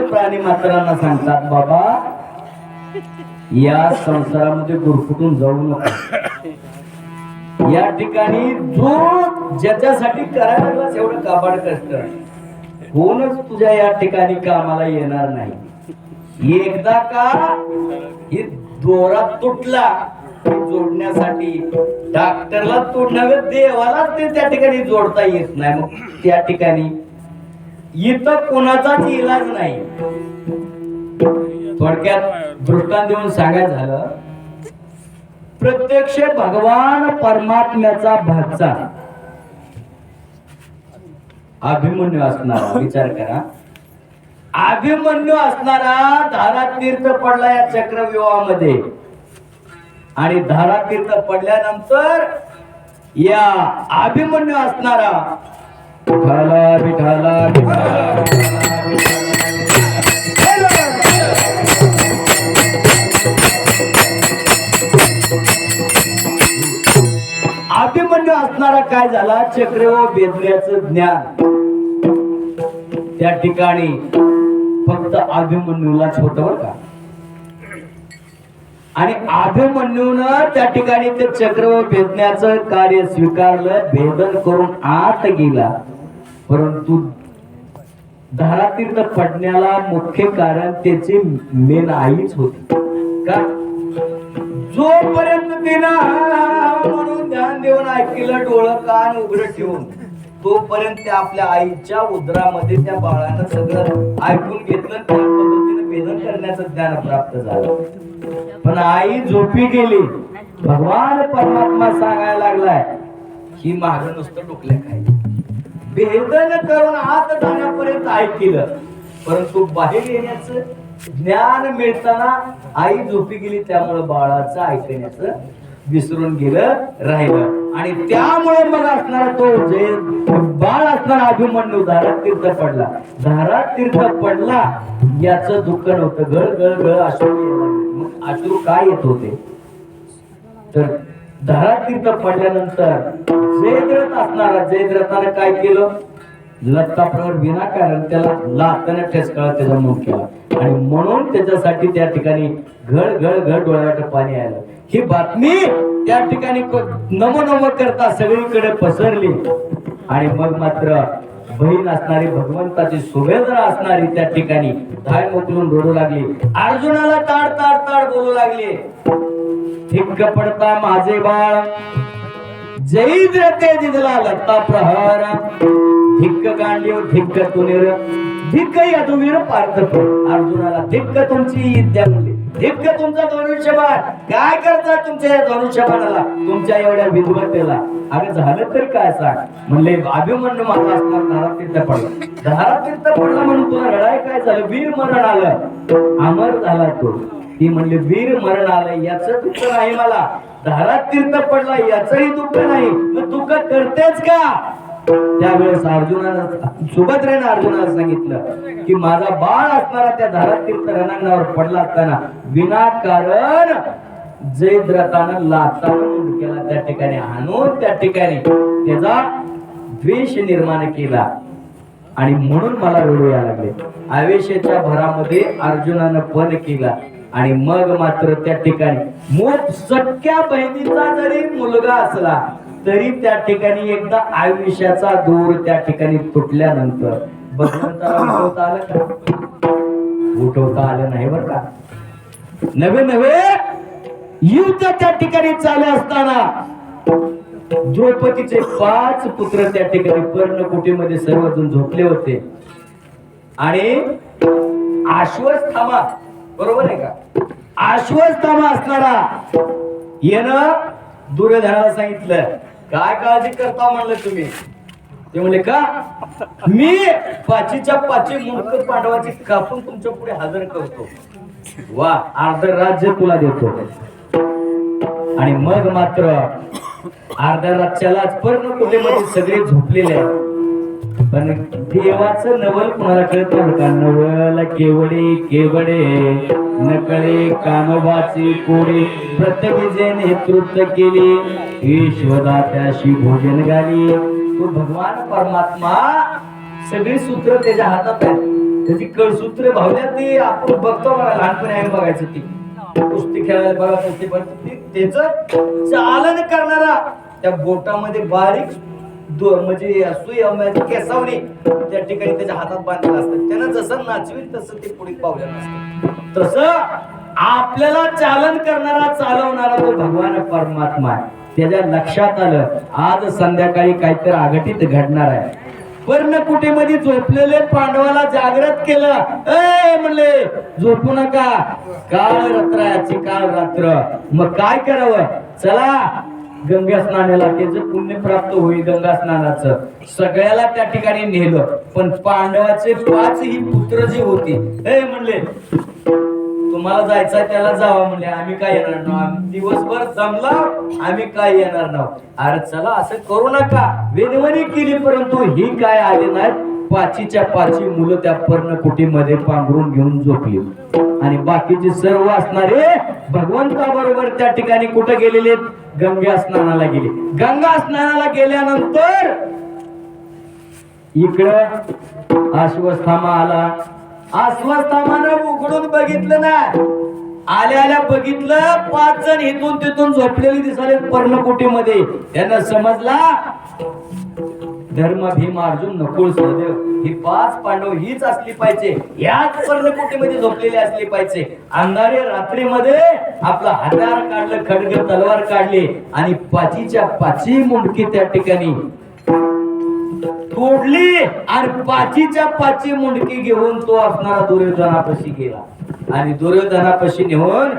प्राणी मात्रांना सांगतात बाबा या संसारामध्ये गुरफुटून जाऊ नका. या ठिकाणी जो ज्याच्यासाठी करायला लागला एवढं काबाड कष्ट कोणच तुझ्या या ठिकाणी कामाला येणार नाही. एकदा का ही दोरा तुटला जोडण्यासाठी डॉक्टरला तोडण्यावर देवाला ते त्या ठिकाणी जोडता येत नाही. मग त्या ठिकाणी इथं कोणाचाच इलाज नाही. थोडक्यात दृष्टांत देऊन सांगायचं झालं, प्रत्यक्ष भगवान परमात्म्याचा भागचा अभिमन्यू असणारा, विचार करा, अभिमन्यू असणारा धारा तीर्थ पडला या चक्रव्यूहामध्ये. आणि धारा तीर्थ पडल्यानंतर या अभिमन्यू असणारा विठाला विठाला अभिमन्यू असणारा काय झाला, चक्रव्यूह भेदण्याचं ज्ञान त्या ठिकाणी फक्त अभिमन्यूलाच होतं बरं का. आणि अभिमन्यूनं त्या ठिकाणी ते चक्रव्यूह भेदण्याचं कार्य स्वीकारलं, भेदन करून आत गेला. परंतु धारातीर्थ पडण्याला मुख्य कारण त्याची मेन आईच होती. का? जोपर्यंत तिनं म्हणून ध्यान देऊन ऐकलं, डोळं कान उघडं ठेवून, तोपर्यंत त्या आपल्या आईच्या उदरामध्ये त्या बाळानं सगळं ऐकून घेतलं, त्या पद्धतीने भेदन करण्याचं ज्ञान प्राप्त झालं. पण आई झोपी गेली. भगवान परमात्मा सांगायला लागलाय ही माग नुसतं डोकल्या खायची, भेदन करून आत जाण्यापर्यंत ऐकलं, परंतु बाहेर येण्याचं ज्ञान मिळताना आई झोपी गेली. त्यामुळे बाळाचं ऐकण्याचं विसरून गेलं, राहिलं. आणि त्यामुळे मग असणारा तो जे बाळ असणारा अभिमन्यू धारात तीर्थ पडला. धारात तीर्थ पडला याचं दुःख नव्हतं, गळ गळ गळ अश्रू. मग अश्रू काय येत होते तर धारात तीर्थ पडल्यानंतर जयद्रथ असणारा जयद्रथाने काय केलं, लत्ताप्रवर विनाकारण त्याला लाथाने ठेचकाळा त्याचा मुख केला. आणि म्हणून त्याच्यासाठी त्या ठिकाणी घड घड घड डोळ्यात पाणी आलं. ही बातमी त्या ठिकाणी नमो नमो करता सगळीकडे पसरली. आणि मग मात्र बहीण असणारी, भगवंताची सुभेद्रा असणारी त्या ठिकाणी धाय मोकलून रडू लागली. अर्जुनाला ताड ताड ताड बोलू लागली, धिक्क पडता माझे बाळ, जयद्रथे दिदला लत्ता प्रहार, धिक्क गांडीव धिक्क तुनीर, धिक्क यदुवीर पार्थ. अर्जुनाला धिक्क तुमची विद्या म्हणली, धिक्क तुमचा धनुष्यबाण, काय करता तुमच्या या धनुष्यबाणाला, तुमच्या एवढ्या विद्वत्तेला. अरे झालं तरी काय सांग. म्हणले अभिमन्यू माझा असणार धारात तीर्थ पडला, धारात तीर्थ पडला म्हणून तुला रडाय काय झालं, वीर मरण आलं, अमर झाला तो. ती म्हणले वीर मरण आलं याचं दुःख नाही मला, धारात तीर्थ पडला याचंही दुःख नाही, मग दुःख करतेच का. त्यावेळेस अर्जुनानं सुभद्रेने अर्जुनाला सांगितलं की माझा बाळ असणारा त्या धारात तीर्थ रणांगणावर पडला असताना विनाकारण जयद्रथानं लाथानं मुंड केला, त्या ठिकाणी हाणून त्या ठिकाणी त्याचा द्वेष निर्माण केला. आणि म्हणून मला रडू यायला लागले. आवेशाच्या भरामध्ये अर्जुनानं पण केला. आणि मग मात्र त्या ठिकाणी मूळ सख्या बहिणीचा जरी मुलगा असला तरी त्या ठिकाणी एकदा आयुष्याचा दूर त्या ठिकाणी तुटल्यानंतर भगवंताला उठवता आलं का, उठवता आलं नाही बरं का. नवे नवे युद्ध त्या ठिकाणी चालू असताना द्रौपदीचे 5 पुत्र त्या ठिकाणी पर्णकुटीमध्ये सर्वजण झोपले होते. आणि आश्वस्थामा, बरोबर आहे का, आश्वस्थामा असणारा यानं दुर्योधनाला सांगितलं काय काळजी करता म्हणलं तुम्ही. ते म्हणले का, मी 5च्या 5 मूर्ख पांडवाची कापून तुमच्या पुढे हजर करतो, वा अर्ध राज्य तुला देतो. आणि मग मात्र अर्ध्या राज्यालाच पर्णकुटीमध्ये सगळे झोपलेले आहेत. पण देवाचं नवल कुणाला कळत नाही का, नवल केवडे केवडे नकळे कानोबाची कोडे, प्रत्येकीचे नेतृत्व केले ईश्वरात्याशी भोजन घाली. तो भगवान परमात्मा सगळी सूत्र त्याच्या हातात आहेत. त्याची कळसूत्र भावल्या ती आपण बघतो बघा, लहानपणी आम्ही बघायचं ती कुस्ती खेळायला बघा, कुस्ती पण त्याच चालन करणारा त्या बोटामध्ये बारीक म्हणजे सुई केसावणी त्या ठिकाणी त्याच्या हातात बांधलेलं असतं. त्यानं जसं नाचवील तसं ते पुढे पावलं नसतं. तसं आपल्याला चालन करणारा चालवणारा तो भगवान परमात्मा आहे. त्याच्या लक्षात आलं आज संध्याकाळी काहीतरी आघटित घडणार आहे. पर्णकुटीमध्ये झोपलेले पांडवाला जागृत केलं. ए म्हणले झोपू नका, काळ रात्राची काळ रात्र. मग काय करावं? चला गंगा स्नानाला, त्याचं पुण्य प्राप्त होईल. गंगा स्नानाचं सगळ्याला त्या ठिकाणी नेलं. पण पांडवाचे 5 ही पुत्र जी होती, ए म्हणले तुम्हाला जायचं त्याला जावा. म्हणले आम्ही काय येणार ना, दिवसभर जमला आम्ही काय येणार ना. अरे चला असं करू नका, विनवणी केली. परंतु ही काय आले नाहीत. 5च्या 5 मुलं त्या पर्णकुटीमध्ये पांघरून घेऊन झोपली. आणि बाकीचे सर्व असणारे भगवंताबरोबर त्या ठिकाणी कुठे गेलेले? गंगा स्नानाला गेले. गंगा स्नानाला गेल्यानंतर इकडं अश्वत्थामा आला. अश्वत्थामानं उघडून बघितलं ना, आल्या बघितलं 5 जण इथून तिथून झोपलेली दिसाले पर्णकुटीमध्ये. त्यांना समजला धर्म, भीम, अर्जुन, नकुल, सहदेव ही 5 पांडव हीच असली पाहिजे, याच पर्णकुटीमध्ये झोपलेली असली पाहिजे. अंधारे रात्रीमध्ये आपला हत्यार काढलं, खड्ग तलवार काढली आणि 5च्या 5 मुंडकी त्या ठिकाणी तोडली. आणि 5च्या 5 मुंडकी घेऊन तो असणारा दुर्योधनापाशी गेला. आणि दुर्योधनापाशी नेऊन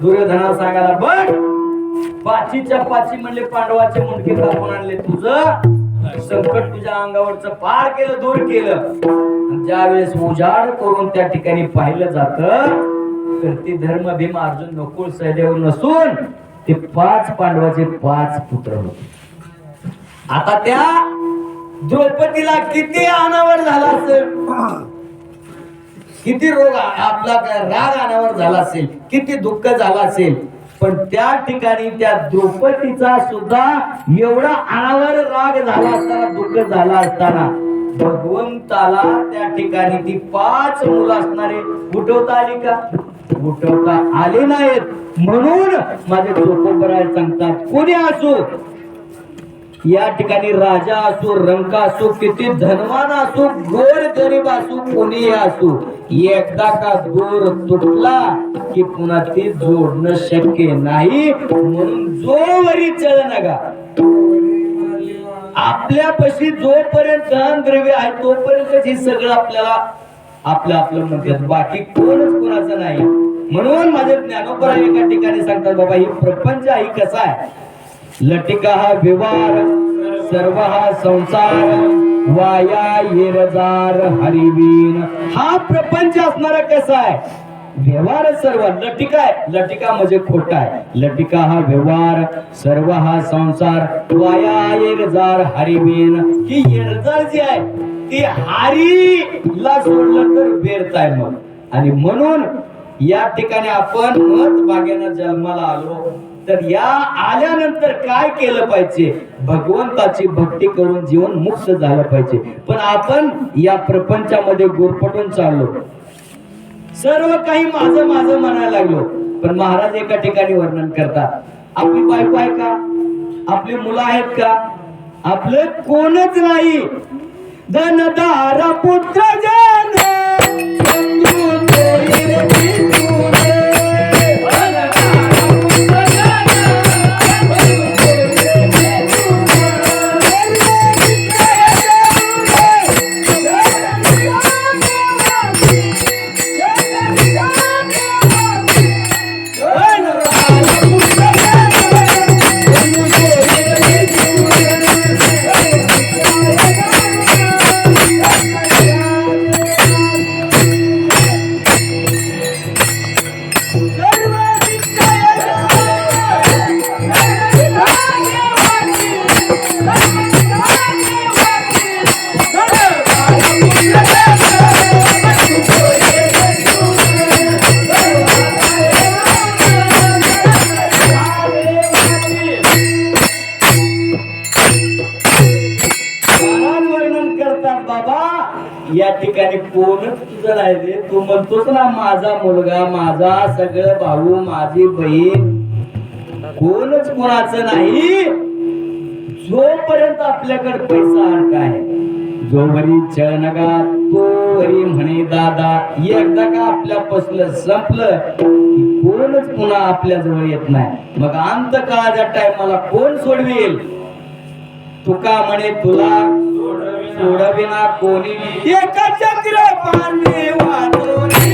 दुर्योधनाला सांगायला, बघ 5च्या 5 म्हणले पांडवाचे मुंडके कापून आणले, तुझं संकट तुझ्या अंगावरचं पार केलं, दूर केलं. ज्यावेळेस उजाड करून त्या ठिकाणी पाहिलं जात, तर ते धर्म, भीम, अर्जुन, नकुल, सहदेव नसून ते 5 पांडवाचे 5 पुत्र होते. आता त्या द्रौपदीला किती अनावर झाला असेल, किती रोग आपला राग अनावर झाला असेल, किती दुःख झालं असेल. पण त्या ठिकाणी त्या द्रौपदीचा सुद्धा एवढा अनावर राग झाला असताना, दुःख झाला असताना भगवंताला त्या ठिकाणी ती 5 मुलं असणारे उठवता आली का? उठवता आले नाहीत. म्हणून माझे तुकोबराय सांगतात, कोणी असो या ठिकाणी, राजा असो, रंका असो, किती धनवान असो, गोर गरीब असो, कोणी असो, एकदा का दोर तुटला की पुन्हा ते जोडणं शक्य नाही. म्हणून जोवरी चळ नका, आपल्यापाशी जोपर्यंत धन द्रव्य आहे तोपर्यंत हे सगळं आपल्याला आपलं आपलं म्हणतात, बाकी कोणच कोणाचं नाही. म्हणून माझे ज्ञानोबा एका ठिकाणी सांगतात, बाबा ही प्रपंच ही कसा आहे? लटिका हा व्यवहार, सर्व हा संसार, वाया येरजार हरिवीन. हा प्रपंच असणारा कसा आहे? व्यवहार सर्व. लटिका आहे, लटिका म्हणजे खोटा आहे. लटिका हा व्यवहार, सर्व हा संसार, वाया येरजार हरिवीन. ही येरजार जी आहे ती हरीला सोडलं तर व्यर्थ आहे मग. आणि म्हणून या ठिकाणी आपण मत बागेनं जन्माला आलो, तर या आल्यानंतर काय केलं पाहिजे? भगवंताची भक्ती करून जीवन मुक्त झालं पाहिजे. पण आपण या प्रपंचामध्ये गुरफटून चाललो, सर्व काही माझं माझं म्हणायला लागलो. पण महाराज एका ठिकाणी वर्णन करतात, आपली बायको आहे का? आपली मुलं आहेत का? आपलं कोणच नाही. धनधारा पुत्र जन या ठिकाणी कोणच तुझं नाही रे. तू म्हणतोस ना माझा मुलगा, माझा सगळं भाऊ, माझी बहीण, कोणच कोणाचं नाही. जोपर्यंत आपल्याकडे पैसा अडका आहे, जोवरी चळनगा तोवरी म्हणे दादा. एकदा का आपल्या पसलं संपलं की कोणच पुन्हा आपल्या जवळ येत नाही. मग अंत काळाच्या टायमाला कोण सोडवेल? तुका म्हणे तुला सोडवेल सोडविना कोणी एक चक्र पाणी वाजोनी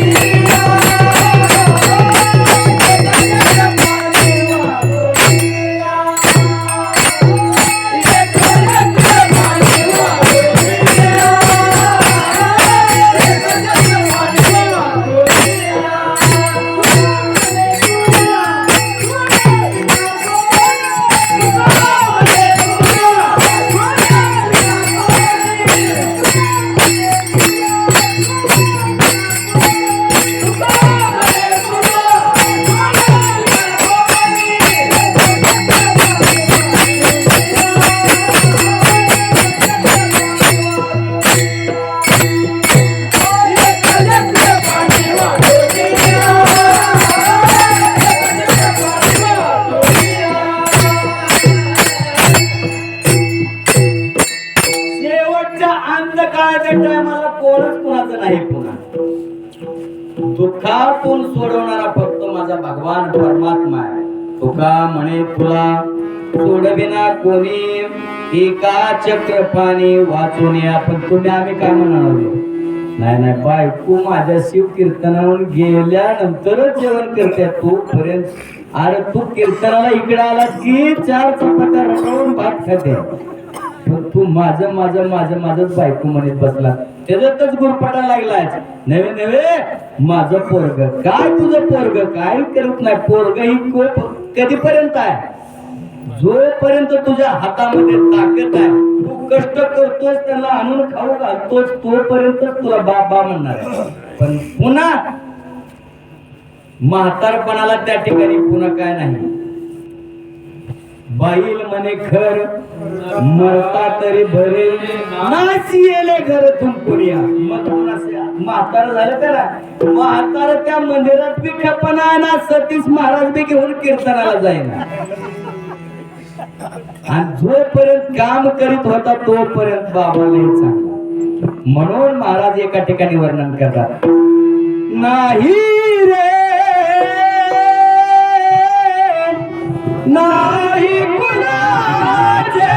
मला कोणच कुणाचं नाही पुन्हा दुःखातून सोडवणारा फक्त माझा भगवान परमात्मा आहे. तुका म्हणे तुला सोडविना कोणी एका चक्र पाणी वाचून आपण तुम्ही आम्ही काय म्हणालो नाही नाही बायको माझ्या शिव कीर्तनावरून गेल्यानंतरच जेवण करते तोपर्यंत. अरे तू कीर्तनाला इकडे आला की 4 चपात्या रगडून भात खाते पण तू माझं माझं माझं माझंच बायको म्हणत बसला त्याच्यातच गुरफटा लागलाय. नवे नवे माझं पोरग काय तुझं पोरग काय करत नाही पोरग ही कधीपर्यंत आहे जोपर्यंत तुझ्या हातामध्ये ताकद आहे तू कष्ट करतोस त्याला आणून खाऊ घालतोस तोपर्यंत तुला बाबा म्हणणार आहे. पण पुन्हा म्हातारपणाला त्या ठिकाणी पुन्हा काय नाही. बाईल म्हणे घर मरता तरी भरे नाची येले घर तुम पुण्या. मग म्हातार झालं करा म्हातार त्या मंदिरात बी खेपणा ना सतीश महाराज बी घेऊन कीर्तनाला जाईना. आणि जोपर्यंत काम करीत होता तोपर्यंत बाबाला चांगला. म्हणून महाराज एका ठिकाणी वर्णन करतात नाही रे नाही कुणाचे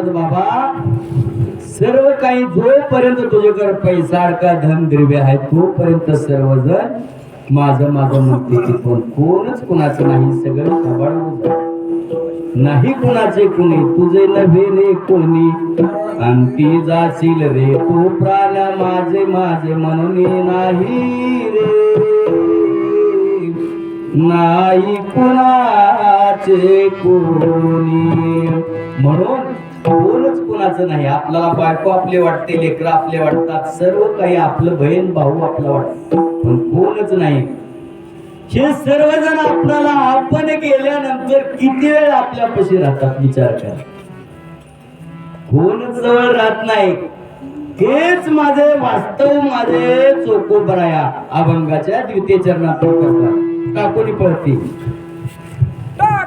म्हणतात बाबा सर्व काही जोपर्यंत तुझ्याकडे पैसा अडका धन द्रव्य आहे तोपर्यंत सर्वजण माझं माझं म्हणते की पण कोणच कुणाचं नाही सगळं खबाळ नाही कुणाचे कुणी तुझे नव्हे रे कोणी अंती जाशील रे तू प्राण माझे माझे म्हणून नाही रे नाही कुणाचे कोणी म्हणून कोणच कुणाचं नाही आपल्याला बायको आपले वाटते लेकर आपले वाटतात सर्व काही आपलं बहीण भाऊ आपलं वाटतं पण कोणच नाही हे सर्वजण आपल्याला आपण गेल्यानंतर किती वेळ आपल्यापाशी राहतात विचार करा कोणच जवळ राहत नाही हेच माझे वास्तव माझे चोखोपराया अभंगाच्या द्वितीय चरणात करतात टाकून पळती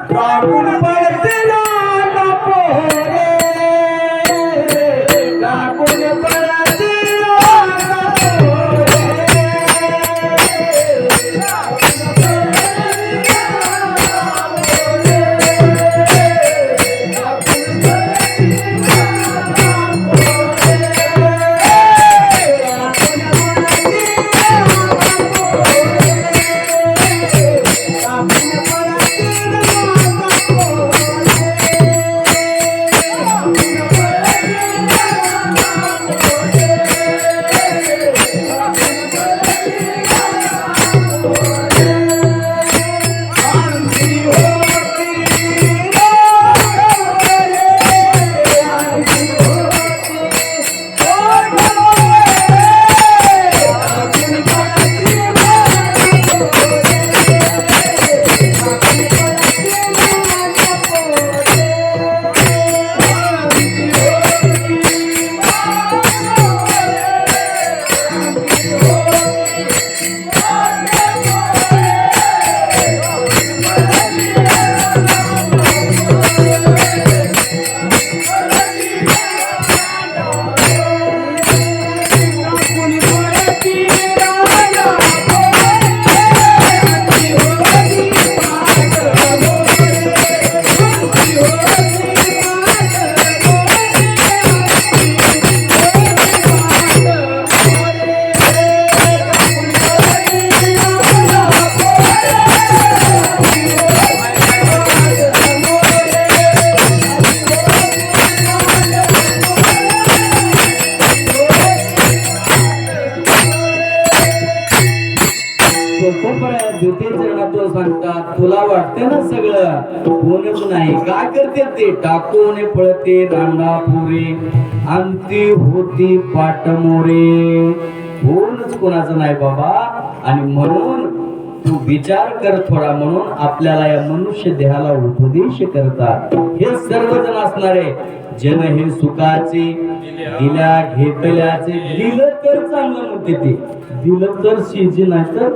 टाकून पळते ना पोरे टाकून पळते सांगतात तुला वाटते ना सगळं कोणच नाही काय करते ते टाकून पळते दांडा पुरे अंती होती पाटमोरे कोणच कोणाचं नाही बाबा आणि म्हणून तू विचार कर थोडा म्हणून आपल्याला या मनुष्य देहाला उपदेश करतात हे सर्वजण असणारे जन हे सुखाचे दिल्या घेतल्याचे दिलं तर चांगलं म्हणते ते दिलं तर शिजी नाही तर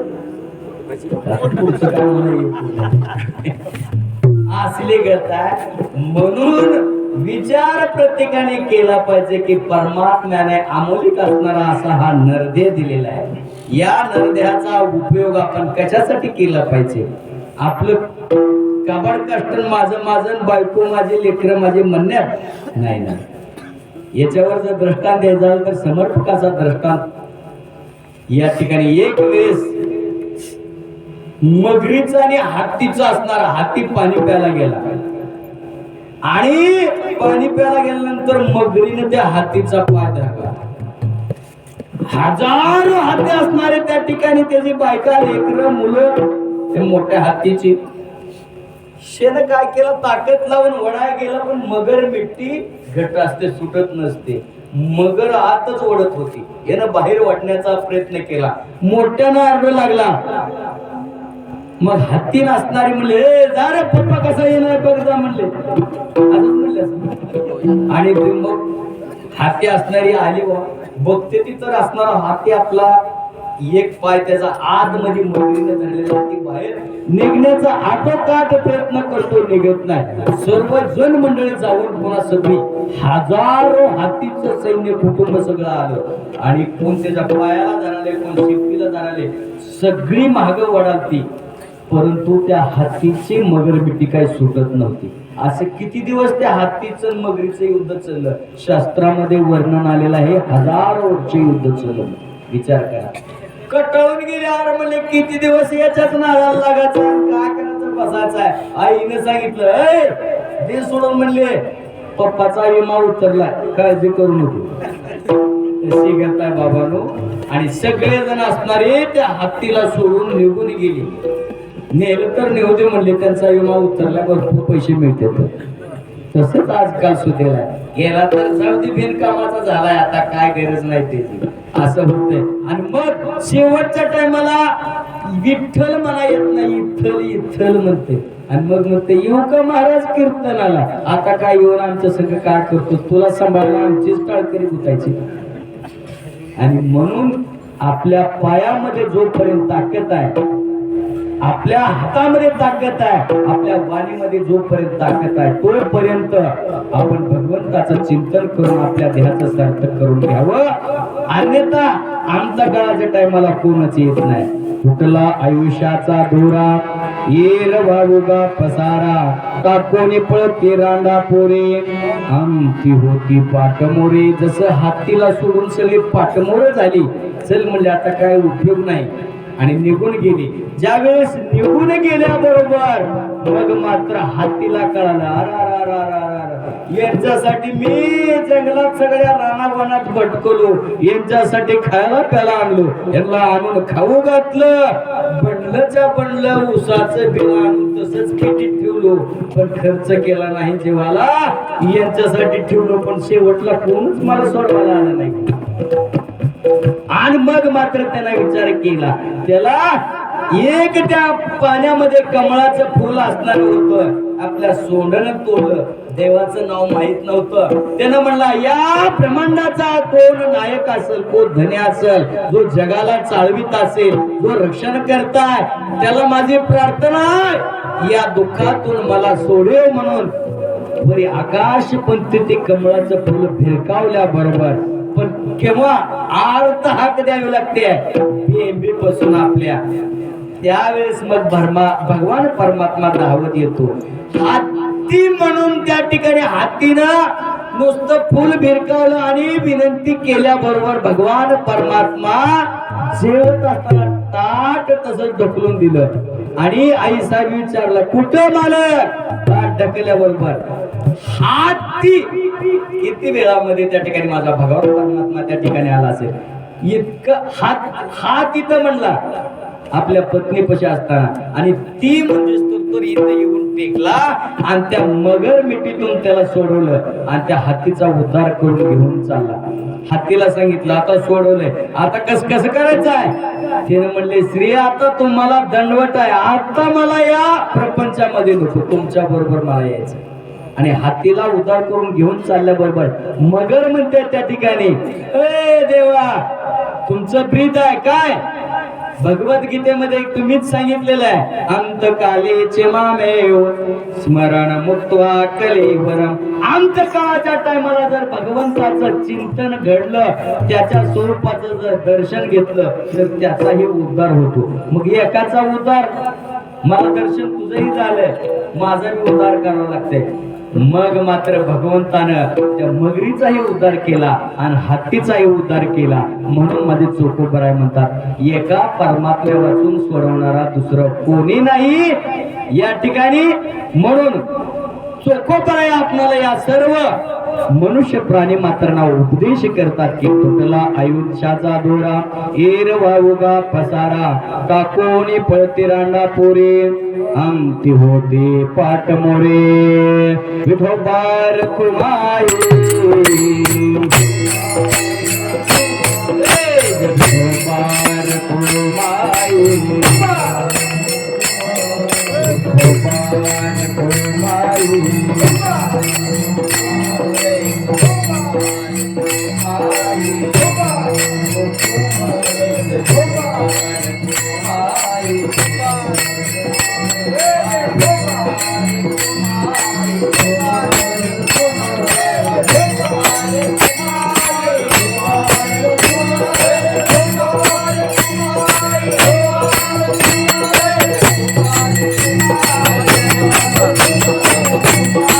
असले करतात म्हणून विचार प्रत्येकाने केला पाहिजे की परमात्म्याने अमोलिक असणारा असा हा नरदेह दिलेला आहे या नरदेहाचा उपयोग आपण कशासाठी केला पाहिजे आपलं कबाड कष्ट माझं माझं बायको माझे लेकर माझे म्हणण्यात नाही ना याच्यावर जर दृष्टांत द्यायचा तर समर्पकाचा दृष्टांत या ठिकाणी एक वेळेस मगरीचा आणि हत्तीचा असणारा हत्ती पाणी प्यायला गेला आणि पाणी प्यायला गेल्यानंतर मगरीने त्या हत्तीचा पाय धरला हजारो हत्ती असणारे त्या ठिकाणी त्याची बायका लेकरं मुलं ते मोठ्या हत्तीची शेण काय केलं ताकद लावून वडाय गेला पण मगर मिट्टी घट्ट असते सुटत नसते मगर आतच ओढत होती यानं बाहेर वाटण्याचा प्रयत्न केला मोठ्यानं आरडू लागला मग हत्ती नसणारी म्हणले जा रे पप्पा कसा येणार बघ जा म्हणले आणि मग हत्ती असणारी आली बघते ती तर असणारा हत्ती आपला एक पाय त्याचा आतमध्ये मगरीने धरलेला हत्ती बाहेर निघण्याचा आटोकाट प्रयत्न करतो निघत नाही सर्वजण मंडळी जाऊन पुन्हा सगळी हजारो हत्तीचं सैन्य कुटुंब सगळं आलं आणि कोण त्याच्या पायाला धराले कोण शिपीला धराले सगळी मागं वळालती परंतु त्या हत्तीची मगरमिट्टी काही सुटत नव्हती असं किती दिवस त्या हत्तीचं आणि मगरीचं युद्ध चाललं. शास्त्रामध्ये वर्णन आलेलं आहे, 1000 वर्ष युद्ध चाललं. विचार करा. कटाळून गेले अरे म्हणले किती दिवस याच्याच नादाला लागायचं, काय करायचं, बसायचं आहे. आईने सांगितलं ते सोडून म्हणले पप्पाचा विमा उतरलाय, काळजी करू नको. कशी घेताय बाबानो. आणि सगळेजण असणारे त्या हत्तीला सोडून निघून गेले. नेलं तर नेऊ दे म्हणले, त्यांचा विमा उतरला, भरपूर पैसे मिळतात. तसंच आजकाल सुद्धा गेला तर जाऊ दे, बिनकामाचा झालाय, आता काय गरज नाही त्याची, असं होतंय. आणि मग शेवटच्या टायमाला विठ्ठल म्हणा येत नाही, इथल इथल म्हणते. आणि मग म्हणते येऊ का महाराज कीर्तनाला, आता काय येऊन आमच्या संग काय करतो, तुला सांभाळणं आमचीच टाळकरी गुतायची. आणि म्हणून आपल्या पायामध्ये जोपर्यंत ताकद आहे, आपल्या हातामध्ये ताकद आहे, आपल्या वाणीमध्ये जोपर्यंत ताकद आहे, तोपर्यंत आपण भगवंताचं चिंतन करून आपल्या देहाचं सार्थक करून घ्यावं. अन्यथा आमच्या काळाच्या टायमाला कोणच येत नाही. कुठला आयुष्याचा दोरा येर वाळुगा पसारा, टाकोनी पळते रांडा पोरे, आमची होती पाटमोरे. जसं हत्तीला सोडून सगळी पाटमोर झाली, चल म्हणजे आता काय उपयोग नाही, आणि निघून गेली. ज्या वेळेस निघून गेल्याबरोबर मग मात्र हत्तीला कळालं यांच्यासाठी मी जंगलात सगळ्या रानावनात भटकलो, यांच्यासाठी खायला प्याला आणलो, यांना आणून खाऊ घातलं, बनलंच्या बनलं उसाचं बिल आणून तसंच पेटीत ठेवलो, पण खर्च केला नाही जीवाला. यांच्यासाठी ठेवलो, पण शेवटला कोणच मला सोडवायला आलं नाही. आणि मग मात्र त्याला विचार केला, त्याला एक त्या पाण्यामध्ये कमळाचं फुल असणार होतं, आपल्या सोंडनं तोडलं. देवाचं नाव माहित नव्हतं. त्यानं म्हणला या ब्रह्मांडाचा कोण नायक असेल, कोण धन्य असेल, जो जगाला चालवित असेल, जो रक्षण करताय, त्याला माझी प्रार्थना आहे, या दुःखातून मला सोडव म्हणून वरी आकाश पण ते कमळाचं फुल फिरकावल्या बरोबर. पण केव्हा आर्त हाक द्यावी लागते बेंबी बसून आपल्या, त्यावेळेस मग भगवान परमात्मा धावत येतो. हत्ती म्हणून त्या ठिकाणी हत्तीनं नुसतं फुल भिरकावलं आणि विनंती केल्याबरोबर भगवान परमात्मा जेवत असताना ताट तसंच ढकलून दिलं. आणि आई साहेब विचारलं कुठं मालक, ताट ढकलल्याबरोबर हत्ती किती वेळामध्ये त्या ठिकाणी माझा भगवान परमात्मा त्या ठिकाणी आला असेल. इतकं हात इथं म्हणला आपल्या पत्नीपाशी असताना, आणि ती म्हणजे स्तोत्र इथं येऊन टेकला आणि त्या मगर मिठीतून त्याला सोडवलं आणि त्या हत्तीचा उद्धार करून घेऊन चालला. हत्तीला सांगितलं आता सोडवलंय, आता कसं करायचं आहे. तिने म्हणले श्री आता तुम्हाला दंडवट आहे, आता मला या प्रपंचामध्ये नको, तुमच्या बरोबर मला यायचं. आणि हत्तीला उद्धार करून घेऊन चालल्याबरोबर मगर म्हणते त्या ठिकाणी ए देवा तुमचं प्रीत आहे काय. भगवद्गीतेमध्ये तुम्हीच सांगितलेलं आहे अंतकालेचे मामेव स्मरण मुक्त्वा कलेवरम. अंतकाळाच्या टायमाला जर भगवंताचं चिंतन घडलं, त्याच्या स्वरूपाचं जर दर्शन घेतलं तर त्याचाही उद्धार होतो. मग एकाचा उद्धार, मला दर्शन तुझंही झालंय, माझा मी उद्धार करावा लागतंय. मग मात्र भगवंतानं त्या मगरीचाही उद्धार केला आणि हत्तीचाही उद्धार केला. म्हणून माझे चोखोबराय म्हणतात एका परमात्म्या वाचून सोडवणारा दुसरं कोणी नाही या ठिकाणी. म्हणून चोखोबराय आपल्याला या सर्व मनुष्य प्राणी मात्रांना उपदेश करतात की तुटला आयुष्याचा दोरा एर वावुगा पसारा टाकोनी पळते रांडा पोरे अंती होते पाट मोरे विठोबार कुमाई विठोबार कुमाई विठोबार कुमाई Bye.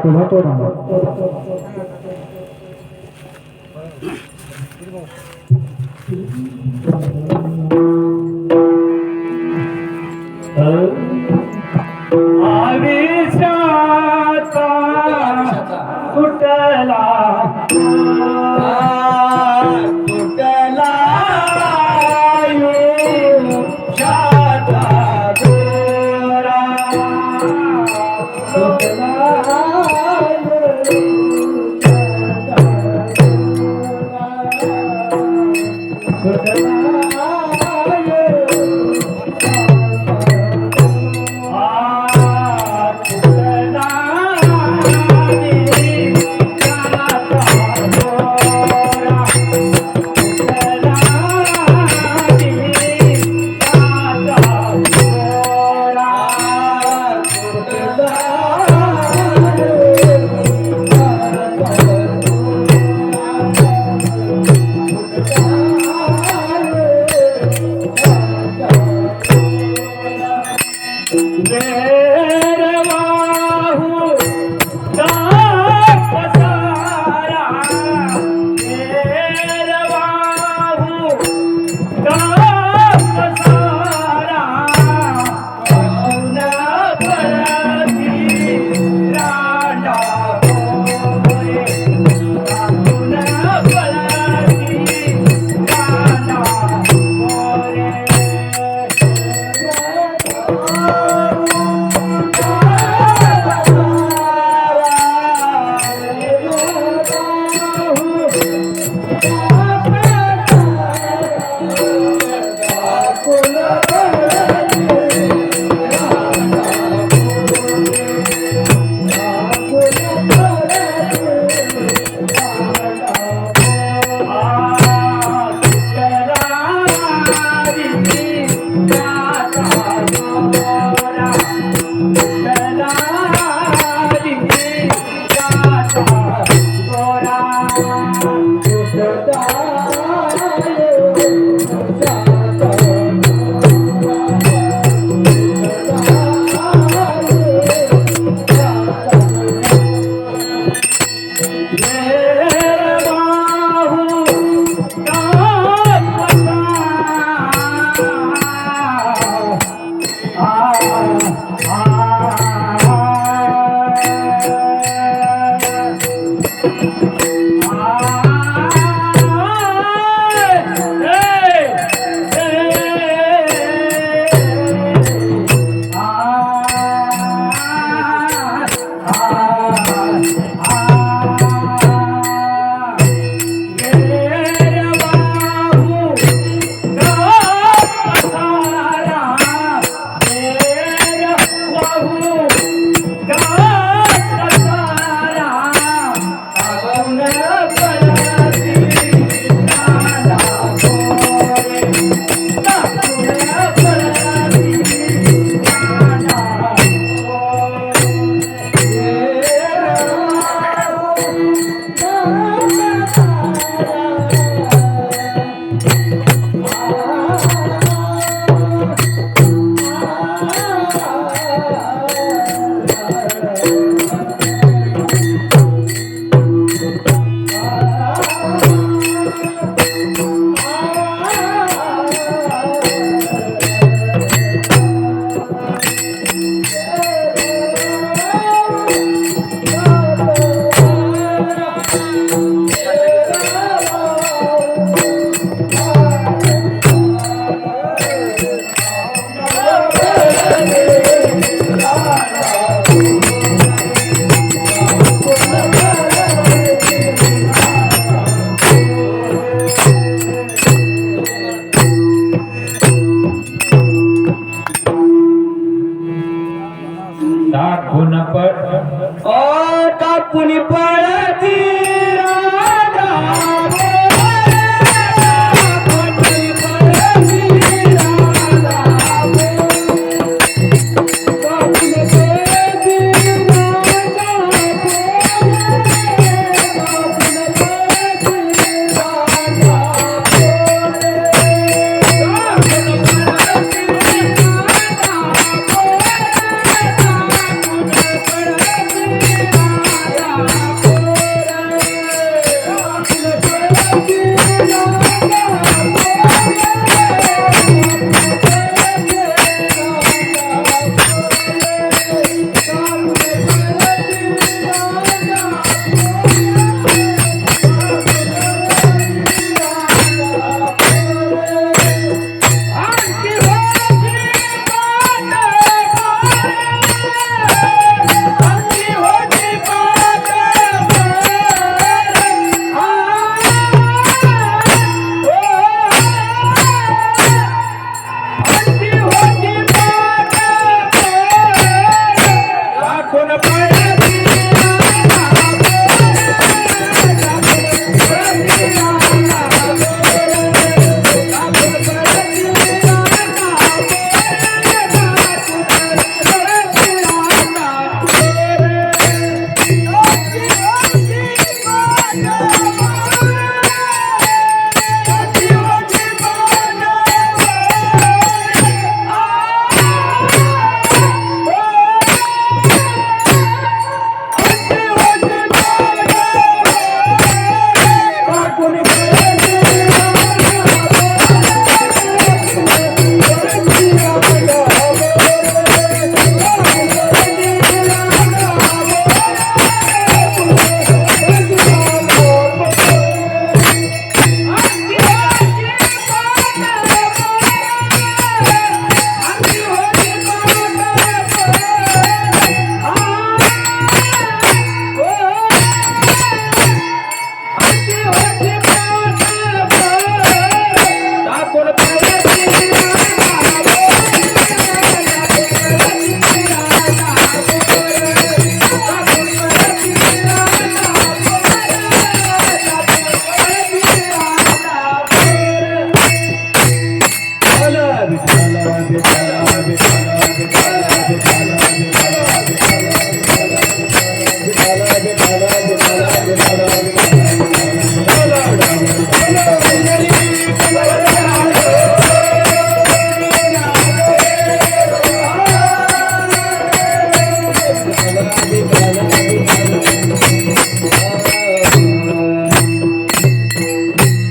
पाठोपाठ राहा. आवेशाचा कुठला तुटला आयुष्याचा दोरा.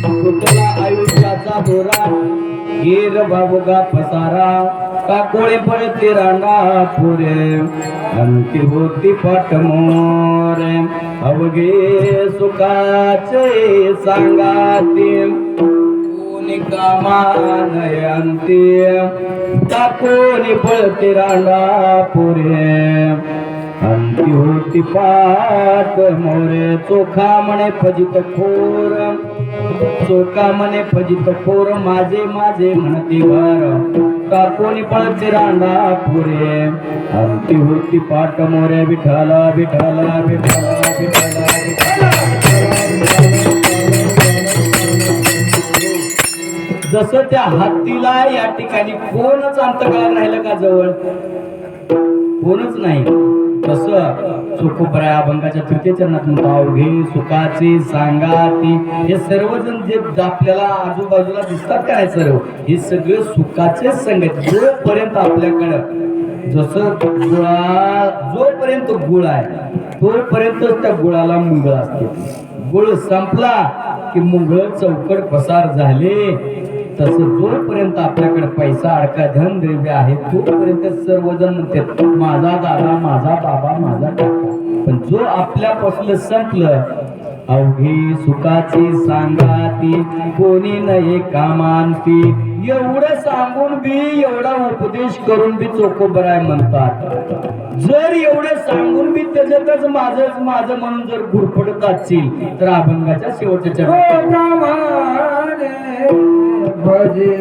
तुटला आयुष्याचा दोरा गिर बाबूगा पसारा काकोळे पडते रांडा पुरे अंती होती पाठमोरे अवघे सुखाचे सांगाते कोणी कामानय अंती टाकोनी पडते रांडा पुरे अंती होती पाठ मोरे चोखा म्हणे फजित खोर चोखा म्हणे फजित खोर माझे माझे म्हणते घर टाकोनी पळते रांडा पुरे अंती होती पाठ मोरे विठाला विठाला विठाला विठाला विठाला जसं त्या हत्तीला या ठिकाणी कोणच अंतकाळ राहिलं का जवळ कोणच नाही तसं सुखोबराय अभंगाच्या तृतीय चरणात म्हणतो अवघे सुखाचे सांगाती हे सर्वजण जे आपल्याला आजूबाजूला दिसतात काय सर्व हे सगळे सुखाचे संगत जोपर्यंत आपल्याकडं जसं जोपर्यंत गुळ आहे तोपर्यंत त्या गुळाला मुंगळ असते गुळ संपला की मुंगळ चौकट पसार झाले तसं जोपर्यंत आपल्याकडे पैसा अडका धन द्रव्य आहे तोपर्यंत सर्वजण म्हणतात माझा दादा माझा बाबा माझा काका पण जो आपल्यापासून संपलं अवघी सुखाची सांगाती कोणी नये कामांती एवढं सांगून बी एवढा उपदेश करून बी चोखोबराय म्हणतात जर एवढं सांगून बी त्याच्यातच माझं म्हणून जर गुरफटत असतील तर अभंगाच्या शेवटच्या चरणात माझे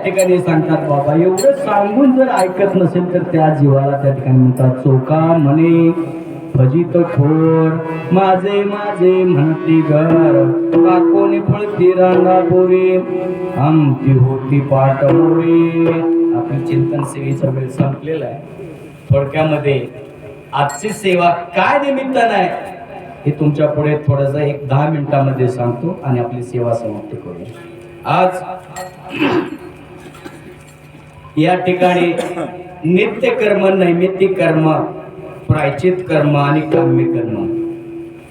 ठिकाणी सांगतात बाबा, एवढं सांगून जर ऐकत नसेल तर त्या जीवाला त्या ठिकाणी म्हणतात चोका म्हणे फजित खोर माझे माझे म्हणती घर काकोनी फळती रांगा पोरी आमची होती पाठ मोरी. आपली चिंतन सेवेचा वेळ संपलेला आहे. थोडक्यामध्ये आजची सेवा काय निमित्तानं आहे हे तुमच्या पुढे थोडंसं 10 मिनिटांमध्ये सांगतो आणि आपली सेवा समाप्त करूया. आज या ठिकाणी नित्य कर्म, नैमित्तिक कर्म, प्रायचित कर्म आणि काम्य कर्म,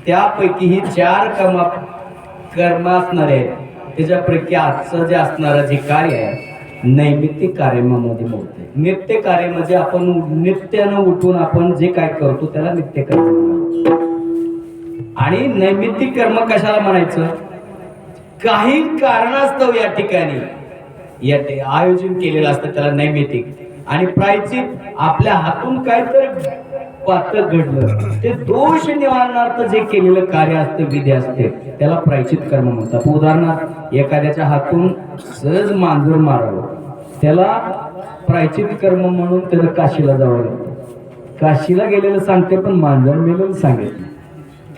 त्यापैकी ही 4 कर्म असणार आहेत. त्याच्यापैकी आजचं जे असणारं जे कार्य आहे नैमित्तिक कार्यामध्ये मोडते. नित्य कार्य म्हणजे आपण नित्यानं उठून आपण जे काय करतो त्याला नित्य कर्म म्हणायचं. आणि नैमित्तिक कर्म कशाला म्हणायचं? काही कारणास्तव या ठिकाणी आयोजन केलेलं असतं त्याला नैमित्तिक. आणि प्रायचित आपल्या हातून काहीतरी पातळ घडलं ते दोष निवारणार्थ जे केलेलं कार्य असतं, विधी असते, त्याला प्रायचित कर्म म्हणतात. उदाहरणार्थ एखाद्याच्या हातून सहज मांजर मारावं त्याला प्रायचित कर्म म्हणून त्याला काशीला जावं लागतं. काशीला गेलेलं सांगते पण मांजर मेलेलं सांगितलं.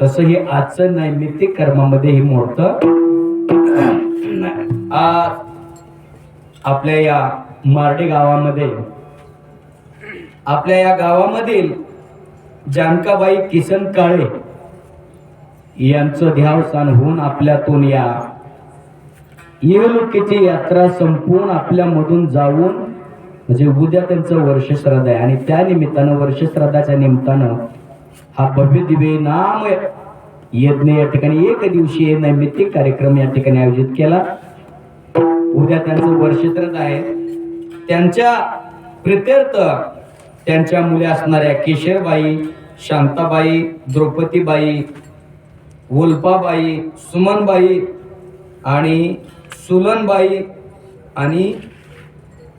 तसं हे आजचं नैमित्तिक कर्मामध्ये हे मोडतं. आपल्या या मार्डी गावामध्ये, आपल्या या गावामधील जानकाबाई किसन काळे यांचं ध्यावसान होऊन आपल्यातून या येवलुकीची यात्रा संपून आपल्यामधून जाऊन म्हणजे उद्या त्यांचं वर्षश्राद्ध आहे. आणि त्या निमित्तानं वर्षश्राद्धाच्या निमित्तानं हा भव्य दिव्य नाम यज्ञ या ठिकाणी 1 दिवसीय नैमित्तिक कार्यक्रम या ठिकाणी आयोजित केला. उद्या त्यांचं वर्षश्राद्ध आहे. त्यांच्या प्रित्यर्थ त्यांच्या मुली असणाऱ्या केशरबाई, शांताबाई, द्रौपदीबाई, वल्पाबाई, सुमनबाई आणि सुलनबाई आणि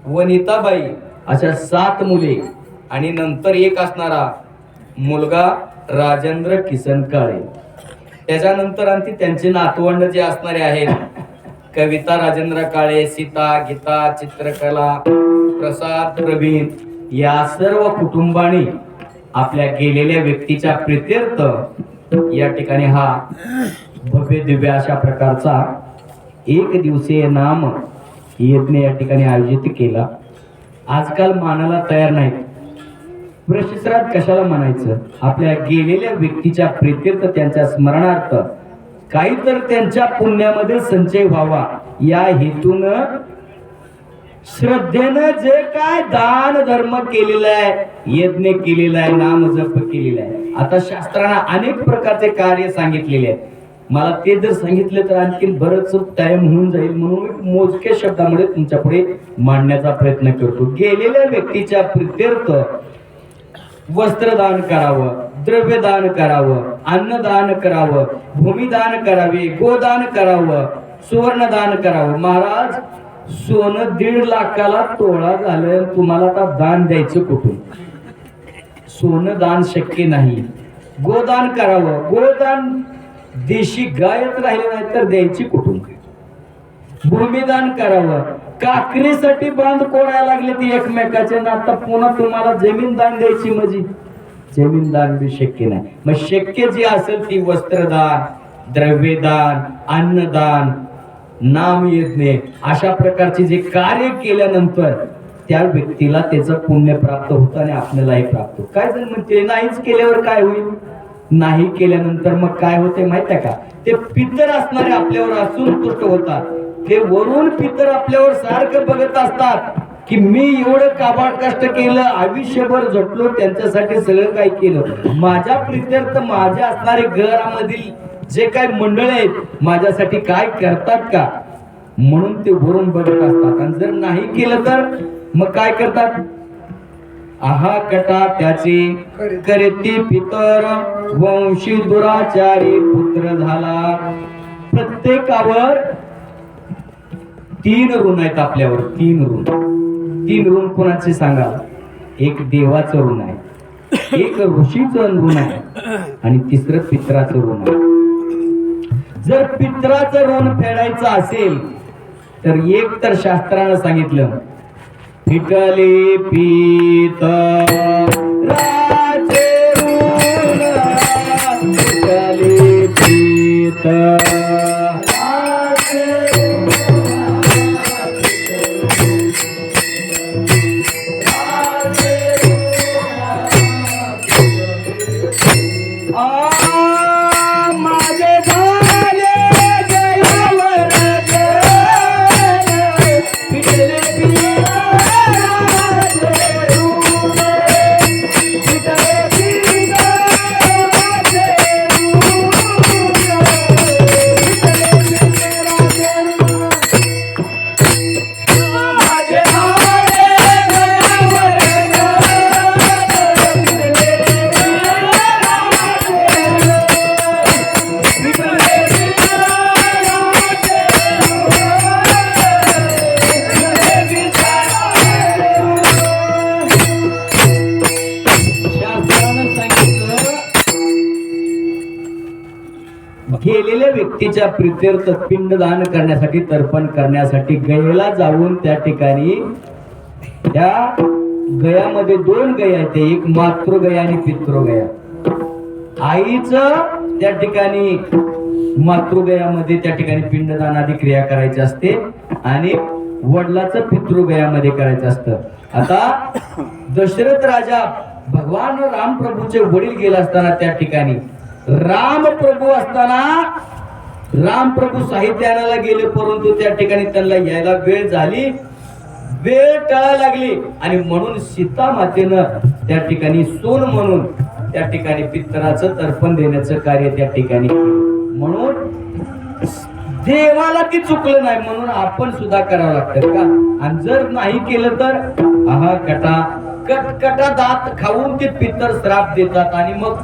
वनिताबाई अशा 7 मुले आणि नंतर एक असणारा मुलगा राजेंद्र किसन काळे. त्याच्यानंतर आणखी त्यांचे नातवंड जे असणारे आहेत कविता राजेंद्र काळे, सीता, गीता, चित्रकला, प्रसाद, प्रवीण या सर्व कुटुंबाने आपल्या गेलेल्या व्यक्तीच्या प्रित्यर्थ या ठिकाणी हा भव्य दिव्य अशा प्रकारचा एक दिवसीय नाम यज्ञ या ठिकाणी आयोजित केला. आजकाल मानायला तयार नाहीत. प्रशिश्रात कशाला म्हणायचं? आपल्या गेलेल्या व्यक्तीच्या प्रित्यर्थ त्यांच्या स्मरणार्थ काहीतर त्यांच्या पुण्यामध्ये संचय व्हावा या हेतून श्रद्धेनं जे काय दान धर्म केलेला आहे, यज्ञ केलेला आहे, नाम जप केलेला आहे. आता शास्त्रांना अनेक प्रकारचे कार्य सांगितलेले आहेत. मला ते जर सांगितलं तर आणखी बरंच टाइम होऊन जाईल, म्हणून मोजक्या शब्दामध्ये तुमच्या पुढे मांडण्याचा प्रयत्न करतो. गेलेल्या व्यक्तीच्या प्रित्यर्थ वस्त्रदान करावं, द्रव्यदान करावं, अन्नदान करावं, भूमिदान करावे, गोदान करावं, सुवर्णदान करावं. महाराज, सोनं 1.5 लाखाला तोळा झालं, तुम्हाला आता दान द्यायचं कुठून? सोनं दान शक्य नाही. गोदान करावं, गोदान देशी गायच राहिले नाही तर द्यायची कुठून? भूमिदान करावं, काकरीसाठी बांध कोडायला लागले ती एकमेकाचे, आता पुन्हा तुम्हाला जमीन दान द्यायची म्हणजे जमीन दान बी शक्य नाही. मग शक्य जी असेल ती वस्त्रदान, द्रव्यदान, अन्नदान, नाम यज्ञ अशा प्रकारचे जे कार्य केल्यानंतर त्या व्यक्तीला त्याचं पुण्य प्राप्त होतं आणि आपल्यालाही प्राप्त होतं. काय जण म्हणते नाहीच केल्यावर काय होईल? नाही केल्यानंतर मग काय होते माहित आहे का? ते पितर असणारे आपल्यावर असंतुष्ट होतात. ते वरून पितर आपल्यावर सारखं बघत असतात की मी एवढं काबाड कष्ट केलं, आयुष्यभर झटलो, त्यांच्यासाठी सगळं काही केलं, माझ्या प्रित्यर्थ माझ्या असणारे घरामधील जे काही मंडळ आहेत माझ्यासाठी काय करतात का, म्हणून ते वरून बघत असतात. आणि जर नाही केलं तर मग काय करतात? आहा कटा त्याचे करीती पितर, वंशी दुराचारी पुत्र झाला. प्रत्येकावर 3 ऋण आहेत आपल्यावर. 3 ऋण. 3 ऋण कोणाचे सांगा? एक देवाचं ऋण आहे, एक ऋषीचं ऋण आहे आणि तिसरं पित्राचं ऋण आहे. जर पित्राचं ऋण फेडायचं असेल तर एक तर शास्त्रानं सांगितलं, फिटले पितराचे ऋण, फिटले पितराचे गेलेल्या व्यक्तीच्या प्रित्यर्थ पिंडदान करण्यासाठी, तर्पण करण्यासाठी गयेला जाऊन त्या ठिकाणी त्या गयामध्ये 2 गया आहेत, एक मातृगया आणि पितृगया. आईचं त्या ठिकाणी मातृगयामध्ये त्या ठिकाणी पिंडदान आदी क्रिया करायची असते आणि वडिलाचं पितृगयामध्ये करायचं असतं. आता दशरथ राजा भगवान रामप्रभूचे वडील गेला असताना त्या ठिकाणी रामप्रभू असताना रामप्रभू साहित्य आणायला गेले, परंतु त्या ठिकाणी त्यांना यायला वेळ झाली, वेळ टळायला लागली आणि म्हणून सीता मातेनं त्या ठिकाणी सोन म्हणून त्या ठिकाणी पितराचं तर्पण देण्याचं कार्य त्या ठिकाणी. म्हणून देवाला ती चुकलं नाही म्हणून आपण सुद्धा करावं लागतं का? आणि जर नाही केलं तर आहा कटा कटकटा दात खाऊन ते पितर श्राप देतात आणि मग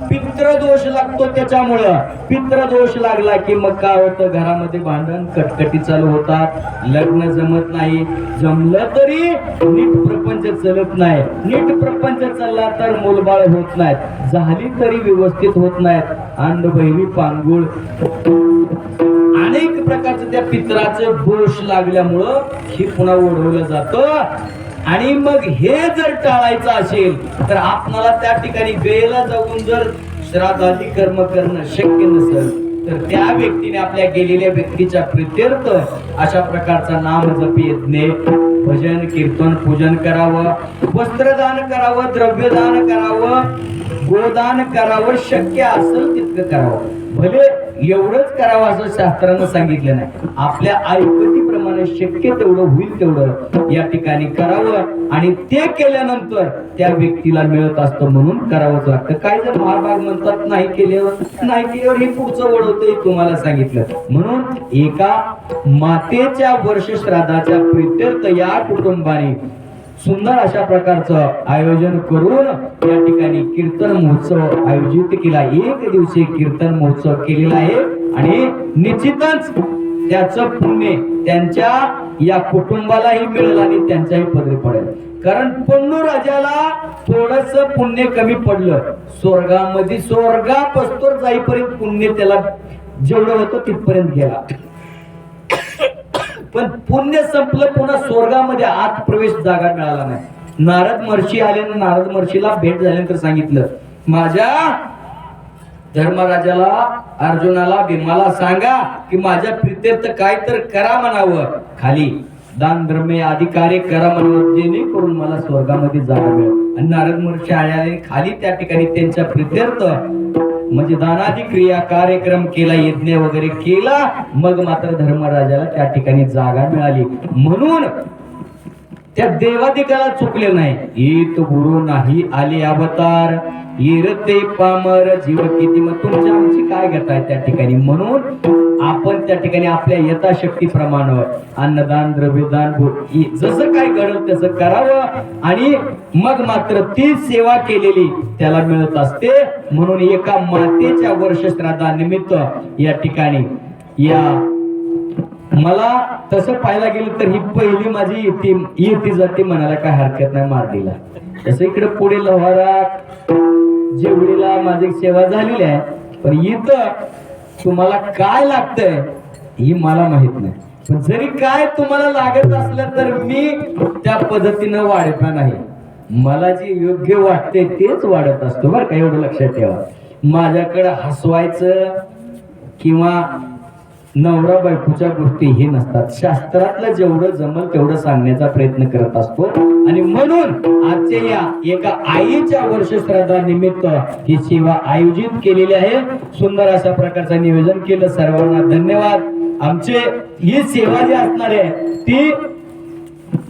पित्र दोष लागतो. त्याच्यामुळं पित्र दोष लागला की मग काय होतं? घरामध्ये भांडण कटकटी चालू होतात, लग्न जमत नाही, जमलं तरी नीट प्रपंच चलत नाही, नीट प्रपंच चालला तर मूलबाळ होत नाहीत, झाली तरी व्यवस्थित होत नाहीत, अंध बहिरी पांगुळ अनेक प्रकारचं त्या पित्राचं दोष लागल्यामुळं हे पुन्हा ओढवलं जातं. आणि मग हे जर टाळायचं असेल तर आपणाला त्या ठिकाणी वेळेला जाऊन जर श्राद्धादी कर्म करणं शक्य नसेल तर त्या व्यक्तीने आपल्या गेलेल्या व्यक्तीच्या प्रित्यर्थ अशा प्रकारचा नाम जप यज्ञ भजन कीर्तन पूजन करावं, वस्त्रदान करावं, द्रव्यदान करावं, गोदान करावं, शक्य असेल तितकं करावं. भले एवढंच करावं असं शास्त्रानं सांगितलं नाही, आपल्या ऐपतीप्रमाणे शक्य तेवढं होईल तेवढं या ठिकाणी करावं. आणि ते केल्यानंतर त्या व्यक्तीला मिळत असतं म्हणून करावंच लागतं. काय जर महाभाग म्हणतात नाही केल्यावर हे पुढचं वळवतंय तुम्हाला सांगितलं. म्हणून एका मातेच्या वर्ष श्राद्धाच्या प्रित्यर्थ या कुटुंबाने सुंदर अशा प्रकारचं आयोजन करून या ठिकाणी कीर्तन महोत्सव आयोजित केला. एक दिवसीय कीर्तन महोत्सव केलेला आहे आणि निश्चितच त्याचं पुण्य त्यांच्या या कुटुंबालाही मिळेल आणि त्यांच्याही पदरी पडेल. कारण पन्नू राजाला थोडस पुण्य कमी पडलं. स्वर्गामध्ये स्वर्गापस्तोर जाईपर्यंत पुण्य त्याला जेवढं होतं तिथपर्यंत गेला, पण पुण्य संपलं. पुन्हा स्वर्गामध्ये आत प्रवेश जागा मिळाला नाही. नारद महर्षी आले, नारद महर्षीला भेट झाल्यानंतर सांगितलं, माझ्या धर्मराजाला अर्जुनाला भीमाला सांगा की माझ्या प्रित्यर्थ काय तर करा म्हणावं, खाली दान धर्म आदी कार्य करा म्हणावं, जेणेकरून मला स्वर्गामध्ये जागा मिळेल. आणि नारद महर्षी आले, खाली त्या ठिकाणी त्यांच्या प्रित्यर्थ म्हणजे दानादी क्रिया कार्यक्रम केला, यज्ञ वगैरे केला. मग मात्र धर्मराजाला त्या ठिकाणी जागा मिळाली. म्हणून त्या देवादिकाला चुकले नाही. ईत गुरु नाही आले अवतार, इरते पामर जीव किती. मग तुमची आमची काय गत आहे त्या ठिकाणी. म्हणून आपण त्या ठिकाणी आपल्या यथाशक्तीप्रमाणे अन्नदान द्रव्यदान जसं काय घडलं तसं करावं आणि मग मात्र ती सेवा केलेली त्याला मिळत असते. म्हणून एका मातेच्या वर्ष श्राद्धानिमित्त या ठिकाणी या मला तसं पाहायला गेलं तर ही पहिली माझी येती जाते म्हणायला काय हरकत नाही मारलीला. तसं इकडे पुढे लोहारा जेवढीला माझी सेवा झालेली आहे, पण इथं तुम्हाला काय लागतंय ही मला माहित नाही. पण जरी काय तुम्हाला लागत असलं तर मी त्या पद्धतीनं वाढता नाही. मला जे योग्य वाटते तेच वाढत असतो बरं का, एवढं लक्षात ठेवा. माझ्याकडे हसवायचं किंवा नवरा बायकोच्या गोष्टी हे नसतात. शास्त्रातलं जेवढं जमल तेवढं सांगण्याचा प्रयत्न करत असतो. आणि म्हणून आजच्या या एका आईच्या वर्ष श्राद्धानिमित्त ही सेवा आयोजित केलेली आहे. सुंदर अशा प्रकारचं नियोजन केलं. सर्वांना धन्यवाद. आमचे ही सेवा जी असणार आहे ती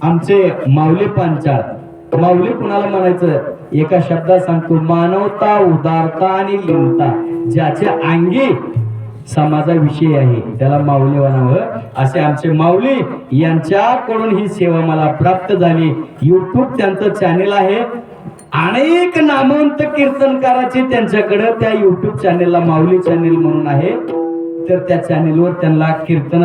आमचे माऊली पांचाळ. माऊली कुणाला म्हणायचं, एका शब्दात सांगतो, मानवता उदारता आणि लीनता ज्याच्या अंगी समाजाविषयी आहे त्याला माऊली म्हणावं. असे आमचे माऊली यांच्याकडून ही सेवा मला प्राप्त झाली. युट्यूब त्यांचं चॅनेल आहे. अनेक नामवंत कीर्तनकाराचे त्यांच्याकडे त्या युट्यूब चॅनेलला माऊली चॅनेल म्हणून आहे. तर त्या चॅनेलवर त्यांना कीर्तन